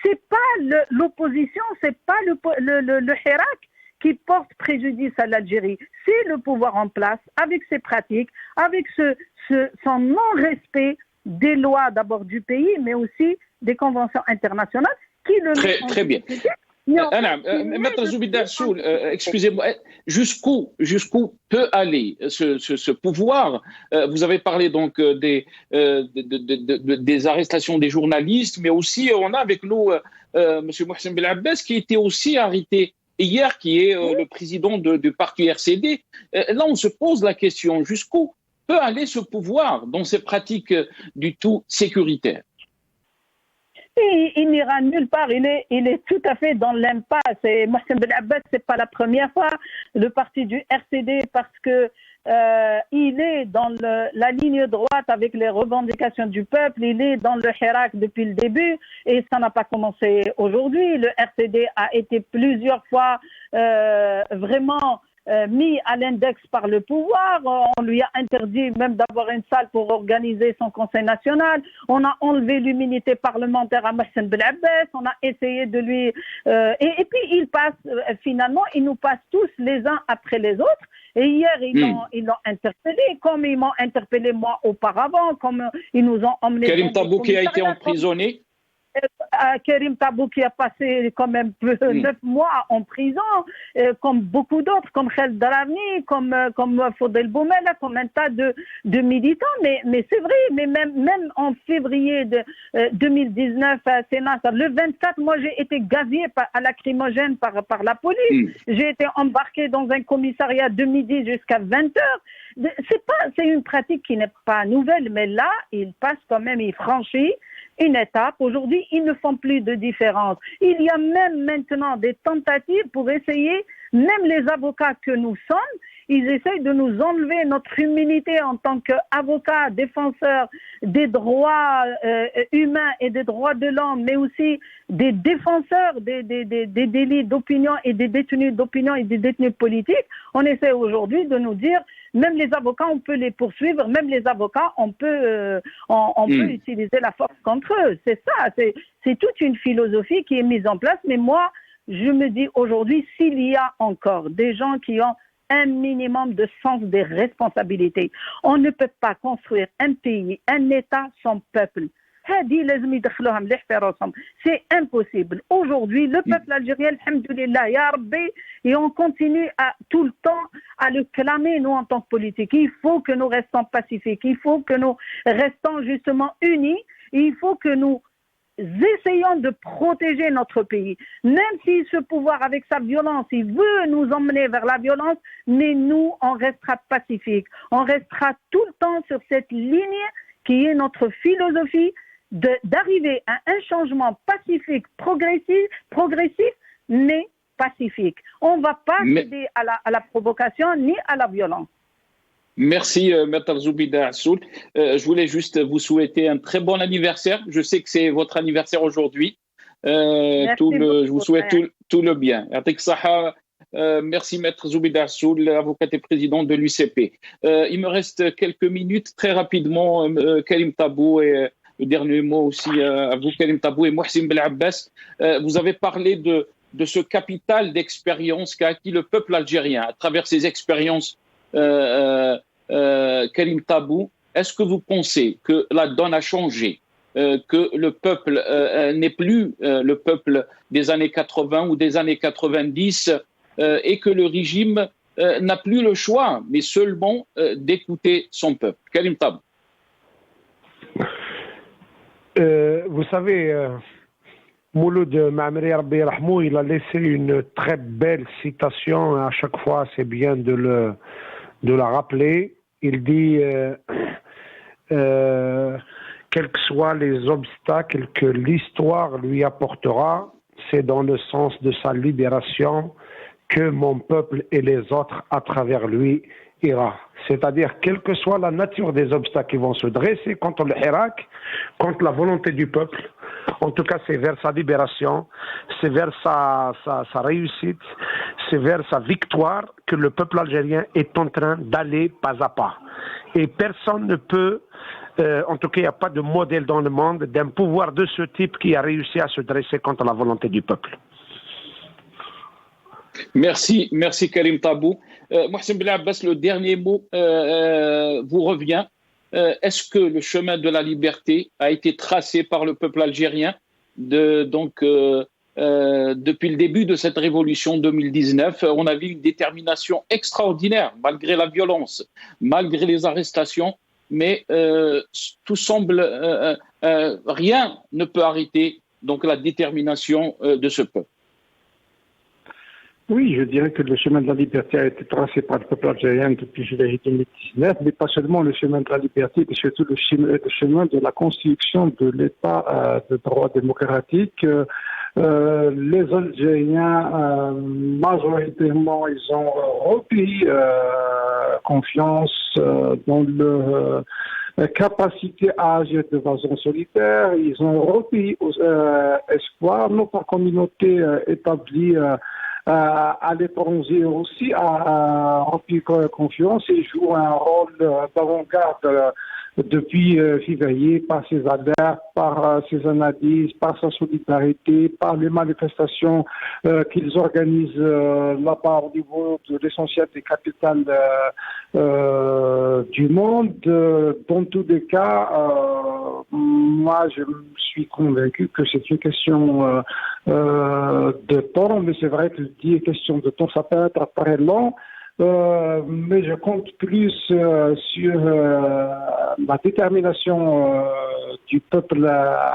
C'est pas l'opposition, c'est pas le Hirak qui porte préjudice à l'Algérie. C'est le pouvoir en place, avec ses pratiques, avec son non-respect des lois d'abord du pays, mais aussi des conventions internationales qui le
Très bien. Maître Zoubida Soul, excusez-moi, jusqu'où peut aller ce pouvoir? Vous avez parlé donc des arrestations des journalistes, mais aussi on a avec nous M. Mohsen Belabès qui était aussi arrêté hier, qui est le président du parti RCD. Là, on se pose la question, jusqu'où peut aller ce pouvoir dans ces pratiques du tout sécuritaires?
Il n'ira nulle part, il est tout à fait dans l'impasse. Et Mohsen Belabès, c'est pas la première fois, le parti du RCD, parce que il est dans la ligne droite avec les revendications du peuple, il est dans le Hirak depuis le début, et ça n'a pas commencé aujourd'hui. Le RCD a été plusieurs fois vraiment mis à l'index par le pouvoir. On lui a interdit même d'avoir une salle pour organiser son conseil national. On a enlevé l'immunité parlementaire à Mohsen Belabès. On a essayé de lui... et puis il passe, finalement, ils nous passent tous les uns après les autres. Et hier, ils l'ont interpellé, comme ils m'ont interpellé moi auparavant, comme ils nous ont emmenés...
Karim Tabou qui a été emprisonné.
Karim Tabou qui a passé quand même 9 mois en prison, comme beaucoup d'autres, comme Khaled Darani, comme Fodel Boumela, comme un tas de militants. Mais c'est vrai, mais même en février de 2019 à Sénat, le 24, moi j'ai été gazé à lacrymogène par la police. J'ai été embarqué dans un commissariat de midi jusqu'à 20h. C'est une pratique qui n'est pas nouvelle, mais là, il passe quand même, il franchit une étape. Aujourd'hui, ils ne font plus de différence. Il y a même maintenant des tentatives pour essayer, même les avocats que nous sommes, ils essayent de nous enlever notre humilité en tant qu'avocats, défenseurs des droits humains et des droits de l'homme, mais aussi des défenseurs des délits d'opinion et des détenus d'opinion et des détenus politiques. On essaie aujourd'hui de nous dire, même les avocats, on peut les poursuivre, même les avocats, on peut utiliser la force contre eux. C'est ça, c'est toute une philosophie qui est mise en place. Mais moi, je me dis aujourd'hui, s'il y a encore des gens qui ont un minimum de sens des responsabilités, on ne peut pas construire un pays, un État sans peuple. C'est impossible. Aujourd'hui, le peuple algérien, alhamdoulilah, ya Rabbi, et on continue tout le temps à le clamer, nous, en tant que politiques. Il faut que nous restons pacifiques, il faut que nous restons justement unis, il faut que nous essayons de protéger notre pays. Même si ce pouvoir, avec sa violence, il veut nous emmener vers la violence, mais nous, on restera pacifiques. On restera tout le temps sur cette ligne qui est notre philosophie d'arriver à un changement pacifique, progressif, mais pacifique. On ne va pas céder à la provocation ni à la violence.
Merci, Maître Zoubida Assoul. Je voulais juste vous souhaiter un très bon anniversaire. Je sais que c'est votre anniversaire aujourd'hui. Je vous souhaite tout le bien. Merci, Maître Zoubida Assoul, avocate et président de l'UCP. Il me reste quelques minutes. Très rapidement, Karim Tabou et le dernier mot aussi à vous, Karim Tabou et Mohsin Belabbas. Vous avez parlé de ce capital d'expérience qu'a acquis le peuple algérien à travers ses expériences. Karim Tabou, est-ce que vous pensez que la donne a changé, que le peuple n'est plus le peuple des années 80 ou des années 90 et que le régime n'a plus le choix, mais seulement d'écouter son peuple? Karim Tabou.
Vous savez, Mouloud Ma'amri Rabbi Rahmou, il a laissé une très belle citation. À chaque fois, c'est bien de la rappeler. Il dit quels que soient les obstacles que l'histoire lui apportera, c'est dans le sens de sa libération que mon peuple et les autres à travers lui ira. C'est-à-dire, quelle que soit la nature des obstacles qui vont se dresser contre le Hirak, contre la volonté du peuple, en tout cas, c'est vers sa libération, c'est vers sa réussite, c'est vers sa victoire que le peuple algérien est en train d'aller pas à pas. Et personne ne peut, en tout cas, il n'y a pas de modèle dans le monde d'un pouvoir de ce type qui a réussi à se dresser contre la volonté du peuple.
Merci Karim Tabou. Mohsin Belabbas, le dernier mot vous revient. Est-ce que le chemin de la liberté a été tracé par le peuple algérien depuis le début de cette révolution 2019? On a vu une détermination extraordinaire, malgré la violence, malgré les arrestations, mais tout semble, rien ne peut arrêter donc la détermination de ce peuple.
Oui, je dirais que le chemin de la liberté a été tracé par le peuple algérien depuis juillet 2019, mais pas seulement le chemin de la liberté, mais surtout le chemin de la construction de l'État de droit démocratique. Les Algériens, majoritairement, ils ont repris confiance dans leur capacité à agir de façon solitaire. Ils ont repris espoir. Notre communauté établie à l'étranger aussi a rempli confiance et joue un rôle d'avant-garde depuis février par ses alertes, par ses analyses, par sa solidarité, par les manifestations qu'ils organisent là-bas au niveau de l'essentiel des capitales du monde. Dans tous les cas, moi, je suis convaincu que c'est une question de temps, mais c'est vrai que dire question de temps, ça peut être très long. Mais je compte plus sur la détermination du peuple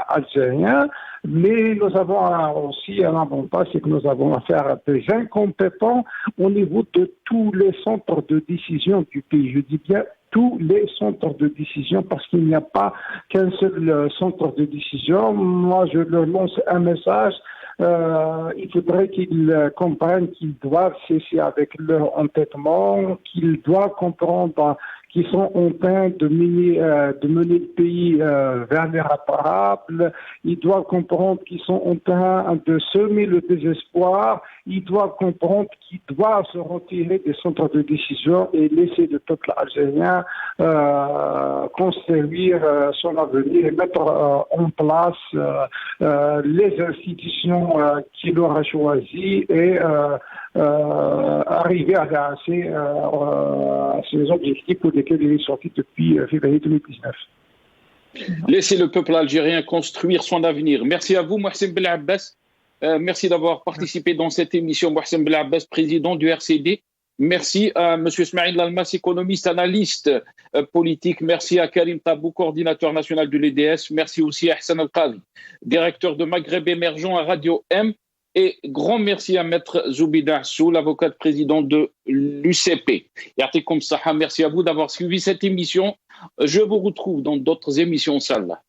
algérien. Mais nous avons aussi un avantage, c'est que nous avons affaire à des incompétents au niveau de tous les centres de décision du pays. Je dis bien tous les centres de décision parce qu'il n'y a pas qu'un seul centre de décision. Moi, je leur lance un message. Il faudrait qu'ils comprennent qu'ils doivent cesser avec leur entêtement, qu'ils doivent comprendre qu'ils sont en train de mener le pays vers l'irréparable. Ils doivent comprendre qu'ils sont en train de semer le désespoir. Ils doivent comprendre qu'ils doivent se retirer des centres de décision et laisser le peuple algérien construire son avenir et mettre en place les institutions qu'il aura choisies et arriver à ces objectifs pour lesquels il est sorti depuis février 2019.
Laissez le peuple algérien construire son avenir. Merci à vous, Mohsen Belabbas. Merci d'avoir participé dans cette émission, Mohsen Belabbas, président du RCD. Merci à M. Ismaïl Almas, économiste, analyste politique. Merci à Karim Tabou, coordinateur national de l'EDS. Merci aussi à Hassan Al-Qadi, directeur de Maghreb émergent à Radio M. Et grand merci à Maître Zoubida Assou, l'avocate président de l'UCP. Yatikum Saha, merci à vous d'avoir suivi cette émission. Je vous retrouve dans d'autres émissions, Inch'Allah.